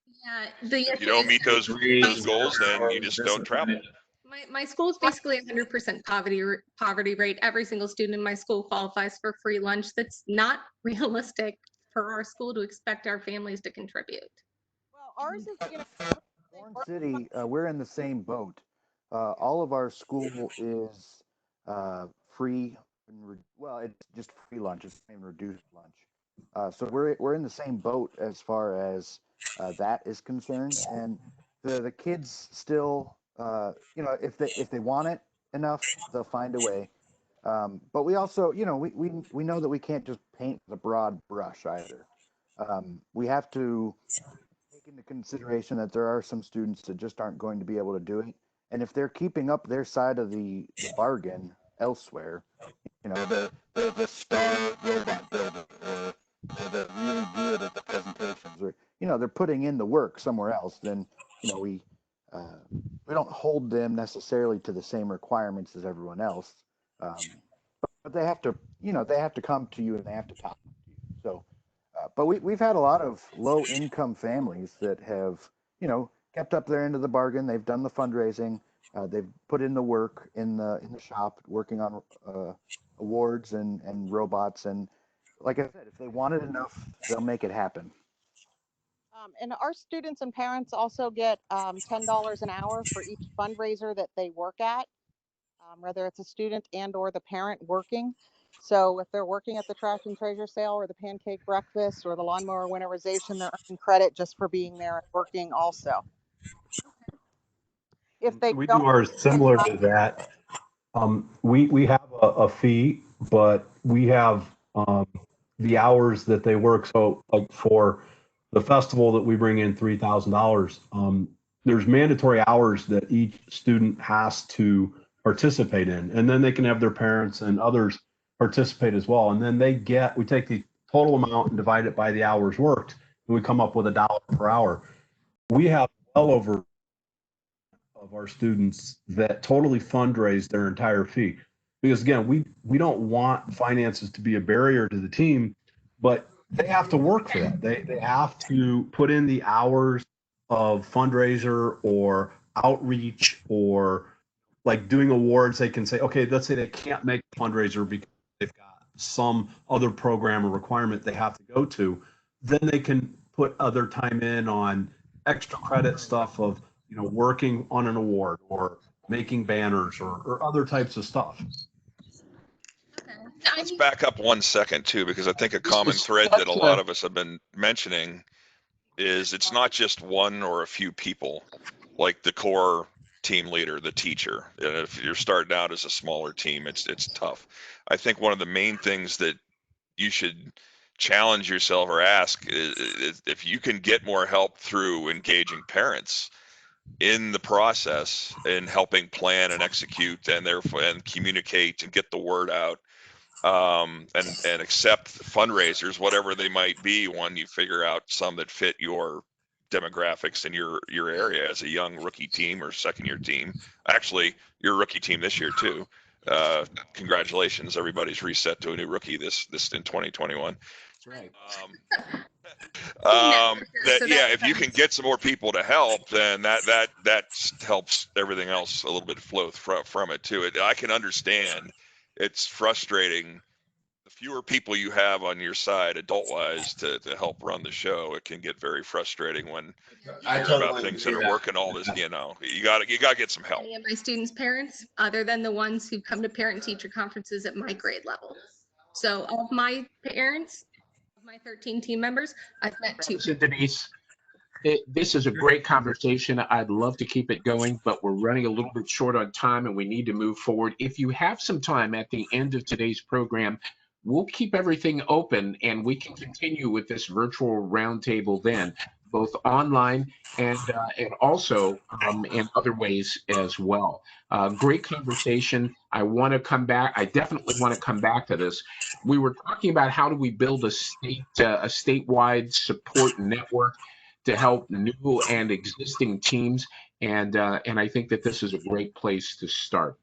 if you don't meet those goals, then you just don't travel. My school is basically 100% poverty rate. Every single student in my school qualifies for free lunch. That's not realistic for our school to expect our families to contribute. Well, ours is, Warren City, we're in the same boat. All of our school is free. Well, it's just free lunch. It's not even reduced lunch. So we're in the same boat as far as that is concerned. And the kids still, if they want it enough, they'll find a way. But we also, we know that we can't just paint the broad brush either. We have to take into consideration that there are some students that just aren't going to be able to do it. And if they're keeping up their side of the bargain elsewhere, the star robot builder, the really good at the presentations, or they're putting in the work somewhere else, then we don't hold them necessarily to the same requirements as everyone else. But they have to, come to you and they have to talk to you. So, but we've had a lot of low income families that have, kept up their end of the bargain. They've done the fundraising. They've put in the work in the shop, working on awards and robots. And like I said, if they want it enough, they'll make it happen. And our students and parents also get $10 an hour for each fundraiser that they work at, whether it's a student and or the parent working. So if they're working at the trash and treasure sale or the pancake breakfast or the lawnmower winterization, they're earning credit just for being there and working also. If they we do ours similar to that. We have a fee, but we have the hours that they work. So like for the festival that we bring in $3,000, there's mandatory hours that each student has to participate in, and then they can have their parents and others participate as well. And then we take the total amount and divide it by the hours worked, and we come up with $1 per hour. We have well over of our students that totally fundraise their entire fee. Because again, we don't want finances to be a barrier to the team, but they have to work for that. They have to put in the hours of fundraiser or outreach or like doing awards. They can say, okay, let's say they can't make a fundraiser because they've got some other program or requirement they have to go to. Then they can put other time in on extra credit stuff of working on an award or making banners or other types of stuff. Let's back up 1 second too, because I think a common thread that a lot of us have been mentioning is it's not just one or a few people, like the core team leader, the teacher. And if you're starting out as a smaller team, it's tough. I think one of the main things that you should challenge yourself or ask is if you can get more help through engaging parents in the process and helping plan and execute and therefore and communicate and get the word out, and accept fundraisers, whatever they might be, when you figure out some that fit your demographics in your area as a young rookie team or second year team. Actually, your rookie team this year too. Congratulations, everybody's reset to a new rookie this in 2021. That's right. If you can get some more people to help, then that helps everything else a little bit flow from it too. I can understand it's frustrating. The fewer people you have on your side, adult-wise, to help run the show, it can get very frustrating when you hear about things that are working all this. You got to get some help. Any of my students' parents, other than the ones who come to parent-teacher conferences at my grade level. So of my parents, of my 13 team members, I've met 2. Denise, this is a great conversation. I'd love to keep it going, but we're running a little bit short on time and we need to move forward. If you have some time at the end of today's program, we'll keep everything open and we can continue with this virtual roundtable then, both online and also in other ways as well. Great conversation. I want to come back. I definitely want to come back to this. We were talking about how do we build a statewide support network to help new and existing teams, and I think that this is a great place to start.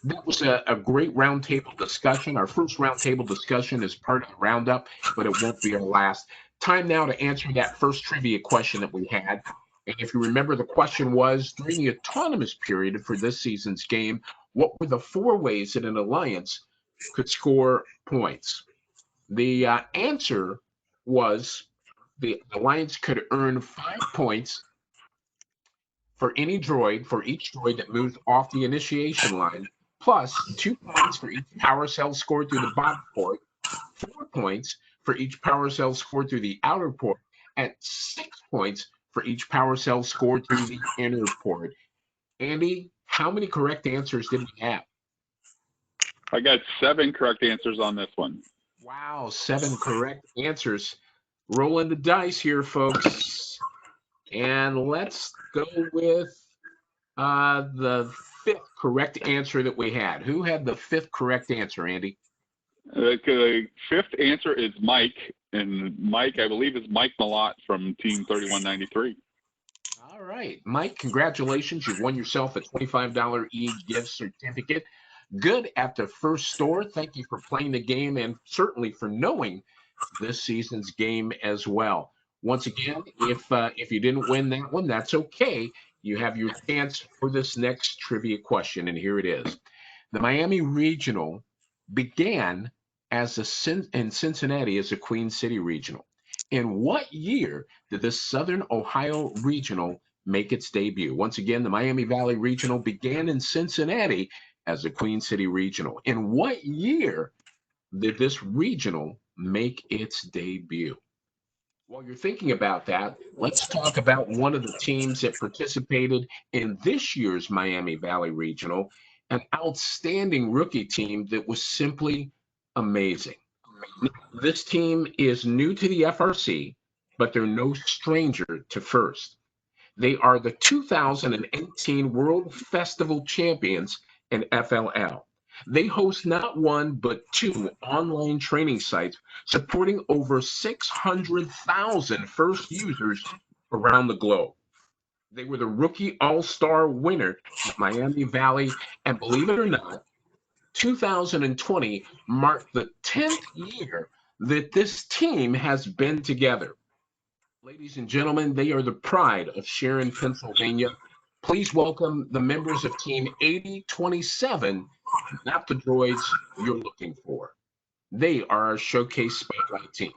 That was a great roundtable discussion. Our first roundtable discussion is part of the roundup, but it won't be our last. Time now to answer that first trivia question that we had. And if you remember, the question was, during the autonomous period for this season's game, what were the 4 ways that an alliance could score points? The answer was the alliance could earn 5 points for each droid that moves off the initiation line, plus 2 points for each power cell scored through the bottom port, 4 points for each power cell scored through the outer port, and 6 points for each power cell scored through the inner port. Andy, how many correct answers did we have? I got 7 correct answers on this one. Wow, 7 correct answers. Rolling the dice here, folks. And let's go with the 5th correct answer that we had. Who had the 5th correct answer, Andy? The 5th answer is Mike. And Mike, I believe, is Mike Malott from Team 3193. All right. Mike, congratulations. You've won yourself a $25 e-gift certificate. Good at the first store. Thank you for playing the game and certainly for knowing this season's game as well. Once again, if you didn't win that one, that's okay. You have your chance for this next trivia question, and here it is. The Miami Regional began in Cincinnati as a Queen City Regional. In what year did the Southern Ohio Regional make its debut? Once again, the Miami Valley Regional began in Cincinnati as a Queen City Regional. In what year did this regional make its debut? While you're thinking about that, let's talk about one of the teams that participated in this year's Miami Valley Regional, an outstanding rookie team that was simply amazing. This team is new to the FRC, but they're no stranger to FIRST. They are the 2018 World Festival champions in FLL. They host not one, but two online training sites supporting over 600,000 FIRST users around the globe. They were the Rookie All-Star winner at Miami Valley, and believe it or not, 2020 marked the 10th year that this team has been together. Ladies and gentlemen, they are the pride of Sharon, Pennsylvania. Please welcome the members of Team 8027, not the droids you're looking for. They are our Showcase Spotlight team.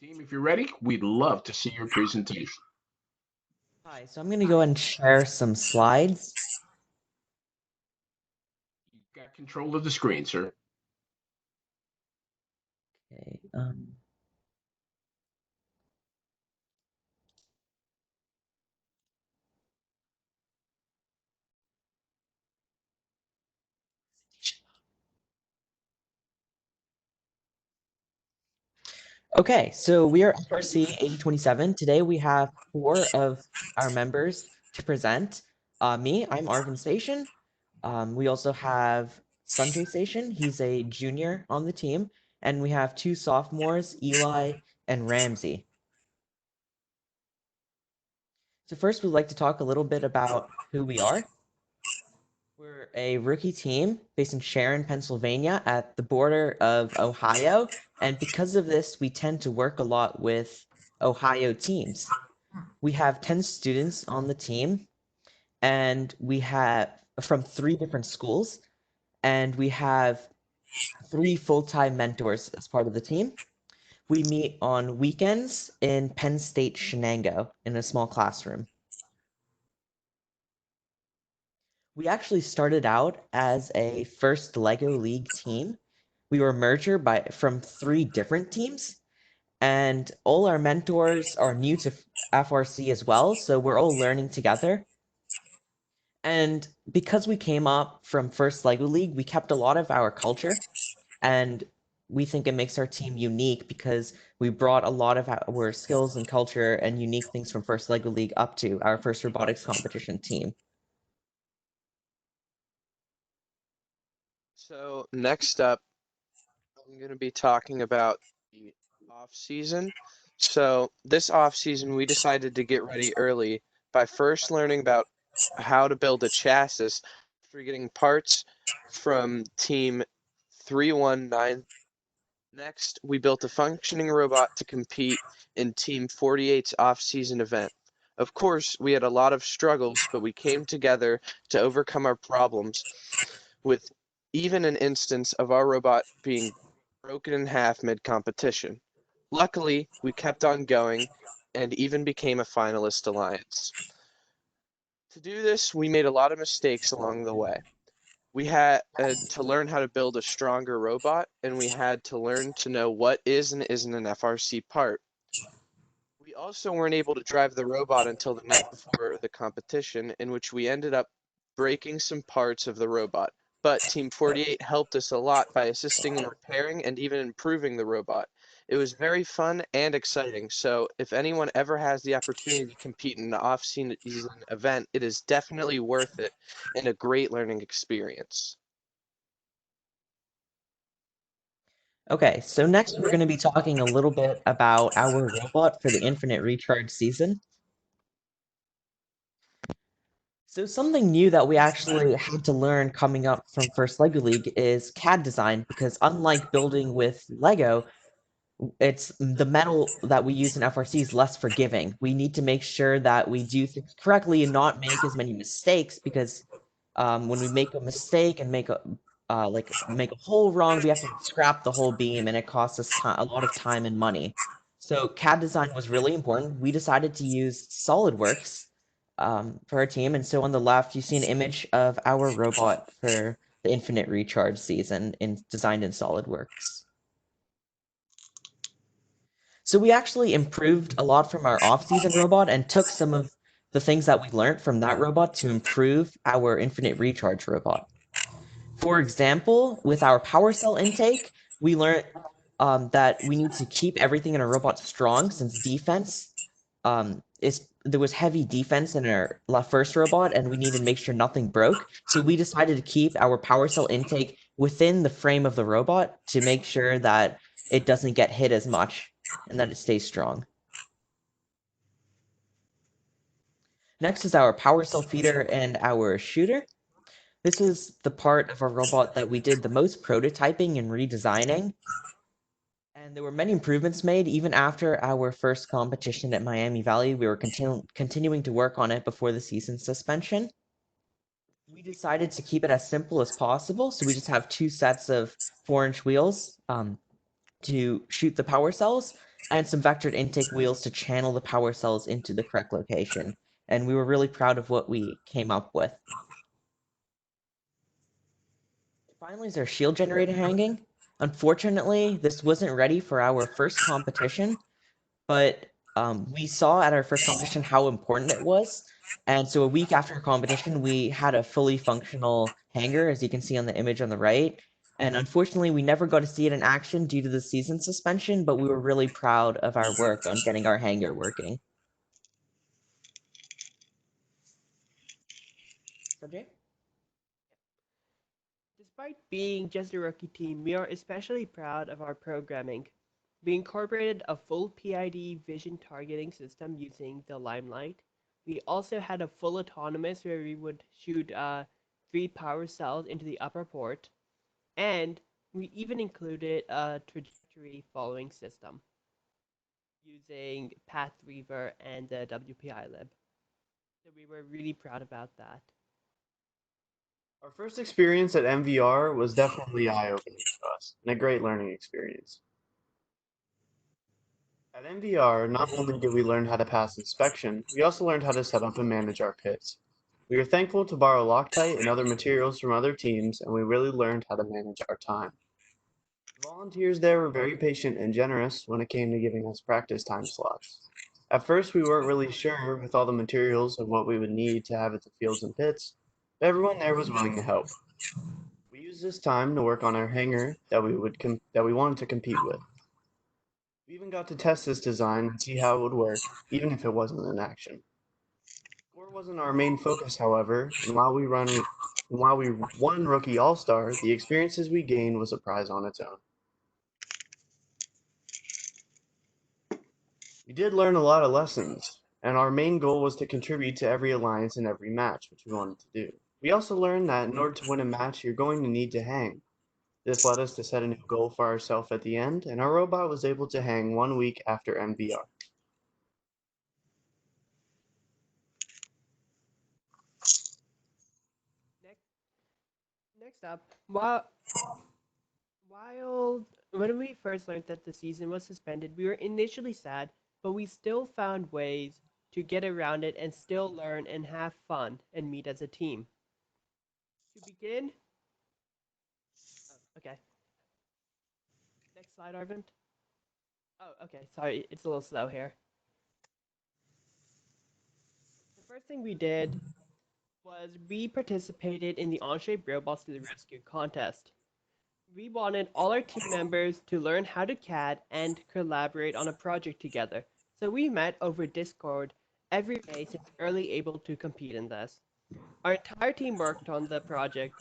Team, if you're ready, we'd love to see your presentation. Hi, so I'm going to go and share some slides. You've got control of the screen, sir. Okay. Okay, so we are FRC 8027. Today we have 4 of our members to present. Me, I'm Arvin Station. We also have Sanjay Station. He's a junior on the team. And we have 2 sophomores, Eli and Ramsey. So first, we'd like to talk a little bit about who we are. We're a rookie team based in Sharon, Pennsylvania, at the border of Ohio. And because of this, we tend to work a lot with Ohio teams. We have 10 students on the team, and we have from 3 different schools, and we have 3 full-time mentors as part of the team. We meet on weekends in Penn State Shenango in a small classroom. We actually started out as a first LEGO League team. We were a merger from 3 different teams, and all our mentors are new to FRC as well, so we're all learning together. And because we came up from first LEGO League, we kept a lot of our culture, and we think it makes our team unique because we brought a lot of our skills and culture and unique things from first LEGO League up to our first robotics competition team. So next up, I'm going to be talking about the off season. So this off season, we decided to get ready early by first learning about how to build a chassis after getting parts from team 319. Next, we built a functioning robot to compete in team 48's off-season event. Of course, we had a lot of struggles, but we came together to overcome our problems, with even an instance of our robot being broken in half mid-competition. Luckily, we kept on going and even became a finalist alliance. To do this, we made a lot of mistakes along the way. We had to learn how to build a stronger robot, and we had to learn to know what is and isn't an FRC part. We also weren't able to drive the robot until the night before the competition, in which we ended up breaking some parts of the robot. But Team 48 helped us a lot by assisting in repairing and even improving the robot. It was very fun and exciting, so if anyone ever has the opportunity to compete in an off-season event, it is definitely worth it and a great learning experience. Okay, so next we're going to be talking a little bit about our robot for the Infinite Recharge season. So something new that we actually had to learn coming up from first LEGO League is CAD design, because unlike building with LEGO, it's the metal that we use in FRC is less forgiving. We need to make sure that we do things correctly and not make as many mistakes, because when we make a mistake and make a hole wrong, we have to scrap the whole beam, and it costs us a lot of time and money. So CAD design was really important. We decided to use SolidWorks for our team, and so on the left you see an image of our robot for the Infinite Recharge season designed in SolidWorks. So we actually improved a lot from our off-season robot and took some of the things that we learned from that robot to improve our infinite recharge robot. For example, with our power cell intake, we learned that we need to keep everything in a robot strong since defense there was heavy defense in our first robot and we needed to make sure nothing broke. So we decided to keep our power cell intake within the frame of the robot to make sure that it doesn't get hit as much and that it stays strong. Next is our power cell feeder and our shooter. This is the part of our robot that we did the most prototyping and redesigning. And there were many improvements made even after our first competition at Miami Valley. We were continuing to work on it before the season suspension. We decided to keep it as simple as possible, so we just have 2 sets of 4-inch wheels to shoot the power cells and some vectored intake wheels to channel the power cells into the correct location. And we were really proud of what we came up with. Finally is our shield generator hanging. Unfortunately, this wasn't ready for our first competition, but we saw at our first competition how important it was. And so a week after our competition, we had a fully functional hanger, as you can see on the image on the right. And unfortunately, we never got to see it in action due to the season suspension, but we were really proud of our work on getting our hanger working. Sanjay? Despite being just a rookie team, we are especially proud of our programming. We incorporated a full PID vision targeting system using the Limelight. We also had a full autonomous where we would shoot 3 power cells into the upper port, and we even included a trajectory following system using Pathweaver and the WPI lib. So we were really proud about that. Our first experience at MVR was definitely eye-opening to us and a great learning experience. At MVR, not only did we learn how to pass inspection, we also learned how to set up and manage our pits. We were thankful to borrow Loctite and other materials from other teams, and we really learned how to manage our time. The volunteers there were very patient and generous when it came to giving us practice time slots. At first, we weren't really sure with all the materials of what we would need to have at the fields and pits, but everyone there was willing to help. We used this time to work on our hangar that we wanted to compete with. We even got to test this design and see how it would work, even if it wasn't in action. Score wasn't our main focus, however, and while we won Rookie All-Star, the experiences we gained was a prize on its own. We did learn a lot of lessons, and our main goal was to contribute to every alliance and every match, which we wanted to do. We also learned that in order to win a match, you're going to need to hang. This led us to set a new goal for ourselves at the end, and our robot was able to hang 1 week after MVR. Next up, when we first learned that the season was suspended, we were initially sad, but we still found ways to get around it and still learn and have fun and meet as a team. To begin, okay. Next slide, Arvind. Oh, okay, sorry, it's a little slow here. The first thing we did was we participated in the on-shape robots to the rescue contest. We wanted all our team members to learn how to CAD and collaborate on a project together. So we met over Discord every day since early able to compete in this. Our entire team worked on the project,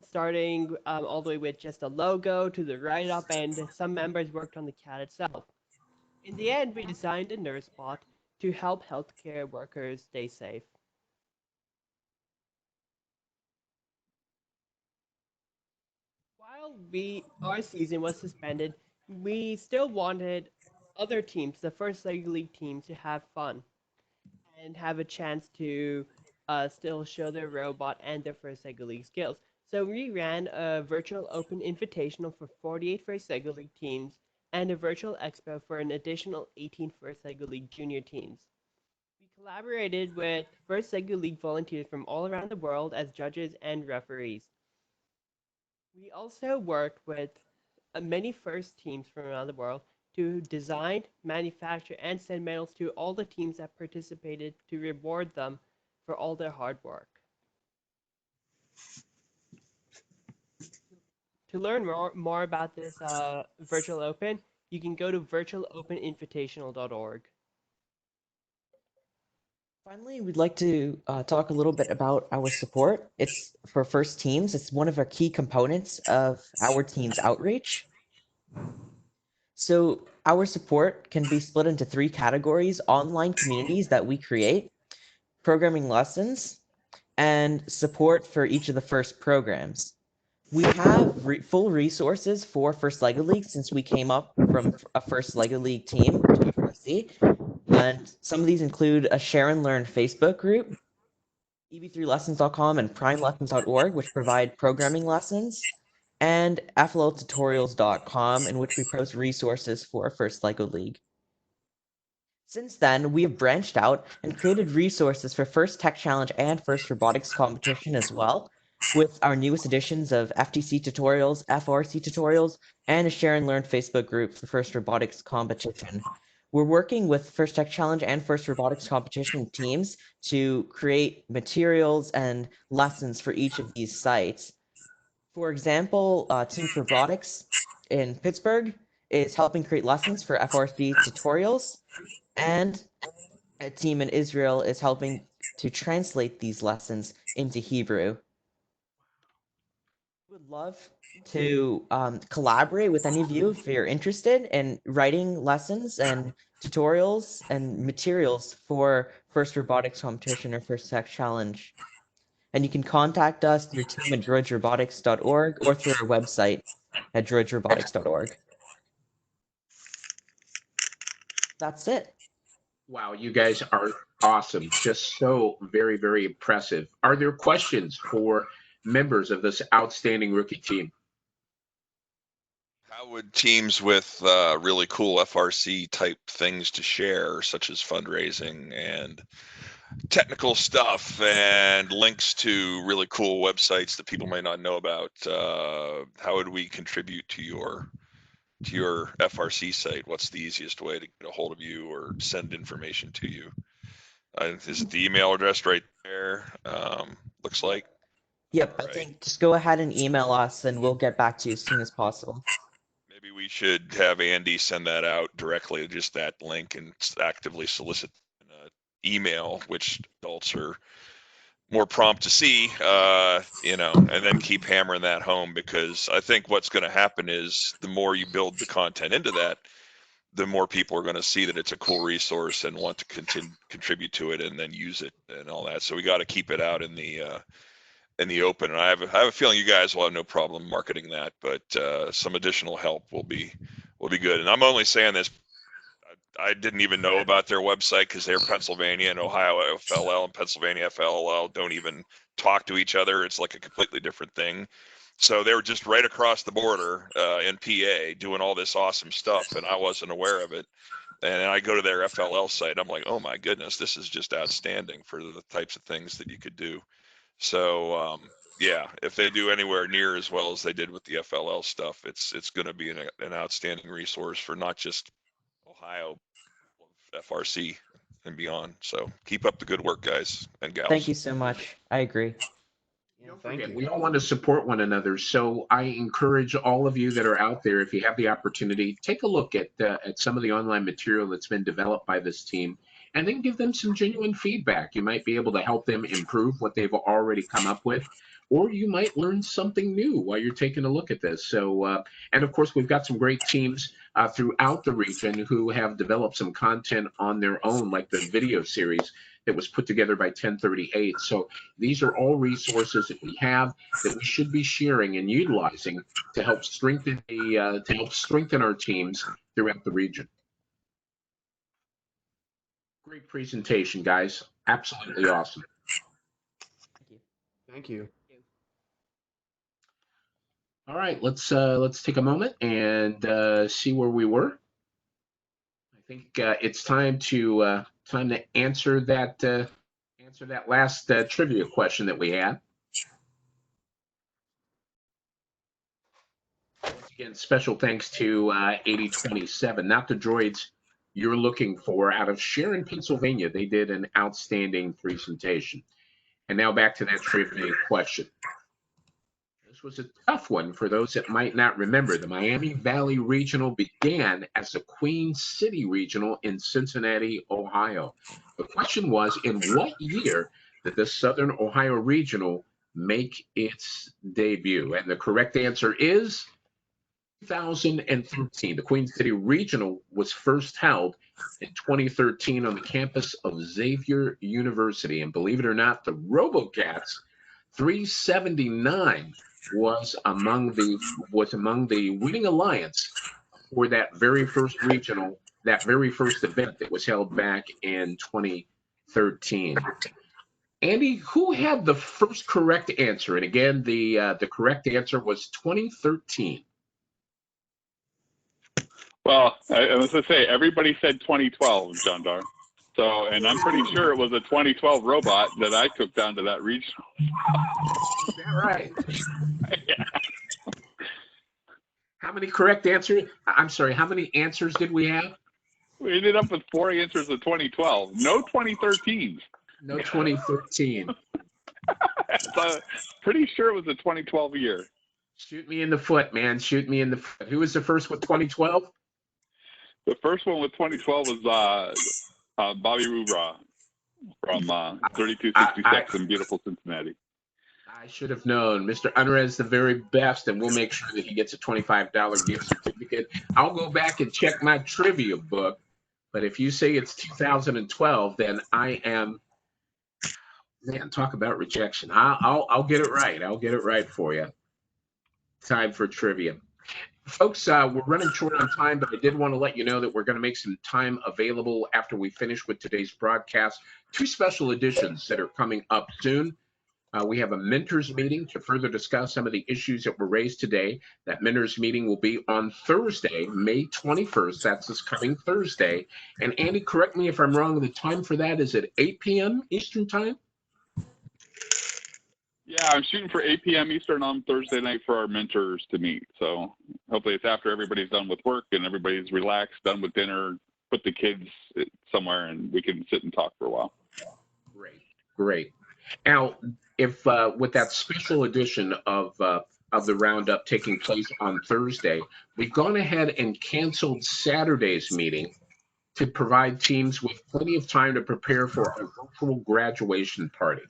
starting all the way with just a logo to the write-up, and some members worked on the CAD itself. In the end, we designed a nurse bot to help healthcare workers stay safe. While our season was suspended, we still wanted other teams, the first league teams, to have fun and have a chance to still show their robot and their first league skills. So we ran a virtual open invitational for 48 first league teams and a virtual expo for an additional 18 first league junior teams. We collaborated with first league volunteers from all around the world as judges and referees. We also worked with many first teams from around the world to design, manufacture, and send medals to all the teams that participated to reward them for all their hard work. To learn more about this Virtual Open, you can go to virtualopeninvitational.org. Finally, we'd like to talk a little bit about our support. It's for first teams. It's one of our key components of our team's outreach. So our support can be split into 3 categories: online communities that we create, programming lessons, and support for each of the first programs. We have full resources for First LEGO League since we came up from a First LEGO League team to FRC. And some of these include a Share and Learn Facebook group, eb3lessons.com and primelessons.org, which provide programming lessons, and flltutorials.com, in which we post resources for First LEGO League. Since then, we have branched out and created resources for First Tech Challenge and First Robotics Competition as well, with our newest editions of FTC tutorials, FRC tutorials, and a Share and Learn Facebook group for First Robotics Competition. We're working with First Tech Challenge and First Robotics Competition teams to create materials and lessons for each of these sites. For example, Team for Robotics in Pittsburgh is helping create lessons for FRC tutorials, and a team in Israel is helping to translate these lessons into Hebrew. We would love to collaborate with any of you if you're interested in writing lessons and tutorials and materials for First Robotics Competition or First Tech Challenge. And you can contact us through team@droidsrobotics.org or through our website at droidsrobotics.org. That's it. Wow, you guys are awesome. Just so very, very impressive. Are there questions for members of this outstanding rookie team? How would teams with really cool FRC type things to share, such as fundraising and technical stuff and links to really cool websites that people may not know about, how would we contribute to your FRC site? What's the easiest way to get a hold of you or send information to you? Is it the email address right there? Looks like. Yep, I think just go ahead and email us and we'll get back to you as soon as possible. Maybe we should have Andy send that out directly, just that link, and actively solicit an email, which adults are more prompt to see, and then keep hammering that home, because I think what's going to happen is the more you build the content into that, the more people are going to see that it's a cool resource and want to contribute to it and then use it and all that. So we got to keep it out in the open. And I have a feeling you guys will have no problem marketing that, but some additional help will be good. And I'm only saying this, I didn't even know about their website because they're Pennsylvania and Ohio FLL and Pennsylvania FLL don't even talk to each other. It's like a completely different thing. So they were just right across the border in PA doing all this awesome stuff, and I wasn't aware of it. And I go to their FLL site. I'm like, oh my goodness, this is just outstanding for the types of things that you could do. So yeah, if they do anywhere near as well as they did with the FLL stuff, it's going to be an outstanding resource for not just Ohio, FRC, and beyond. So keep up the good work, guys and gals. Thank you so much. I agree. Don't forget, we all want to support one another. So I encourage all of you that are out there, if you have the opportunity, take a look at some of the online material that's been developed by this team, and then give them some genuine feedback. You might be able to help them improve what they've already come up with, or you might learn something new while you're taking a look at this. So, and of course, we've got some great teams throughout the region who have developed some content on their own, like the video series that was put together by 1038. So these are all resources that we have that we should be sharing and utilizing to help strengthen our teams throughout the region. Great presentation, guys. Absolutely awesome. Thank you. All right, let's take a moment and see where we were. I think it's time to answer that last trivia question that we had. Again, special thanks to 8027, not the droids you're looking for, out of Sharon, Pennsylvania. They did an outstanding presentation. And now back to that trivia question. This was a tough one for those that might not remember. The Miami Valley Regional began as the Queen City Regional in Cincinnati, Ohio. The question was, in what year did the Southern Ohio Regional make its debut? And the correct answer is 2013. The Queen City Regional was first held in 2013 on the campus of Xavier University. And believe it or not, the RoboCats 379 was among the winning alliance for that very first regional, that very first event that was held back in 2013. Andy, who had the first correct answer? And again, the correct answer was 2013. Well, I was going to say, everybody said 2012, John Dar. So, and I'm pretty sure it was a 2012 robot that I took down to that regional. Is that right? Yeah. How many correct answers? I'm sorry, how many answers did we have? We ended up with 4 answers of 2012. No 2013s. No 2013. So, pretty sure it was a 2012 year. Shoot me in the foot, man. Shoot me in the foot. Who was the first with 2012? The first one with 2012 was Bobby Rubra from 3266 in beautiful Cincinnati. I should have known. Mr. Unrez, the very best, and we'll make sure that he gets a $25 gift certificate. I'll go back and check my trivia book, but if you say it's 2012, then I am, man, talk about rejection. I'll get it right. I'll get it right for you. Time for trivia. Folks, we're running short on time, but I did want to let you know that we're going to make some time available after we finish with today's broadcast. 2 special editions that are coming up soon. We have a mentors meeting to further discuss some of the issues that were raised today. That mentors meeting will be on Thursday, May 21st. That's this coming Thursday. And Andy, correct me if I'm wrong, the time for that is at 8 p.m. Eastern time? Yeah, I'm shooting for 8 p.m. Eastern on Thursday night for our mentors to meet. So hopefully it's after everybody's done with work and everybody's relaxed, done with dinner, put the kids somewhere, and we can sit and talk for a while. Great, great. Now, if with that special edition of the Roundup taking place on Thursday, we've gone ahead and canceled Saturday's meeting to provide teams with plenty of time to prepare for a virtual graduation party.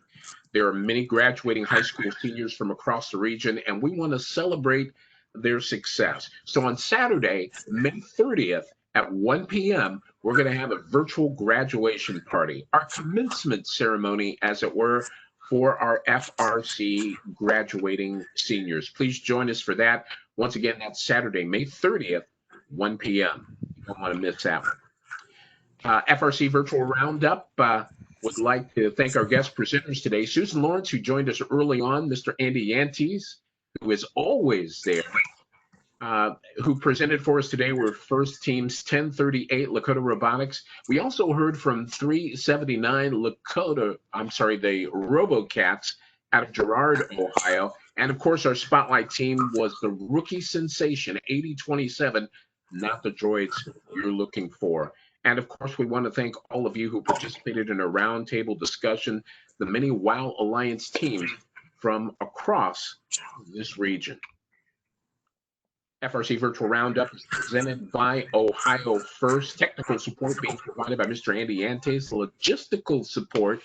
There are many graduating high school seniors from across the region, and we want to celebrate their success. So on Saturday, May 30th at 1 p.m., we're going to have a virtual graduation party, our commencement ceremony, as it were, for our FRC graduating seniors. Please join us for that. Once again, that's Saturday, May 30th, 1 p.m. You don't want to miss that one. FRC Virtual Roundup would like to thank our guest presenters today, Susan Lawrence, who joined us early on, Mr. Andy Yantes, who is always there, who presented for us today were First Team's 1038 Lakota Robotics. We also heard from 379 the RoboCats out of Girard, Ohio. And of course, our spotlight team was the rookie sensation, 8027, not the droids you're looking for. And of course, we want to thank all of you who participated in a roundtable discussion, the many WOW Alliance teams from across this region. FRC Virtual Roundup is presented by Ohio First. Technical support being provided by Mr. Andy Yantes. Logistical support,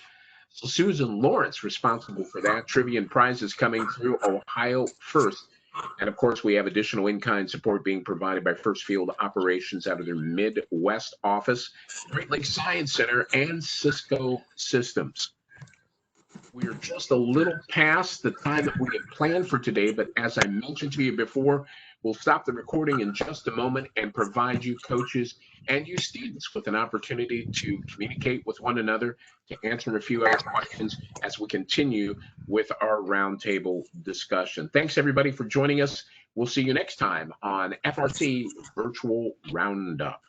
Susan Lawrence responsible for that. Trivia and prizes coming through Ohio First. And of course, we have additional in-kind support being provided by First Field Operations out of their Midwest office, Great Lakes Science Center, and Cisco Systems. We are just a little past the time that we had planned for today, but as I mentioned to you before, we'll stop the recording in just a moment and provide you coaches and you students with an opportunity to communicate with one another, to answer a few other questions as we continue with our roundtable discussion. Thanks everybody for joining us. We'll see you next time on FRC Virtual Roundup.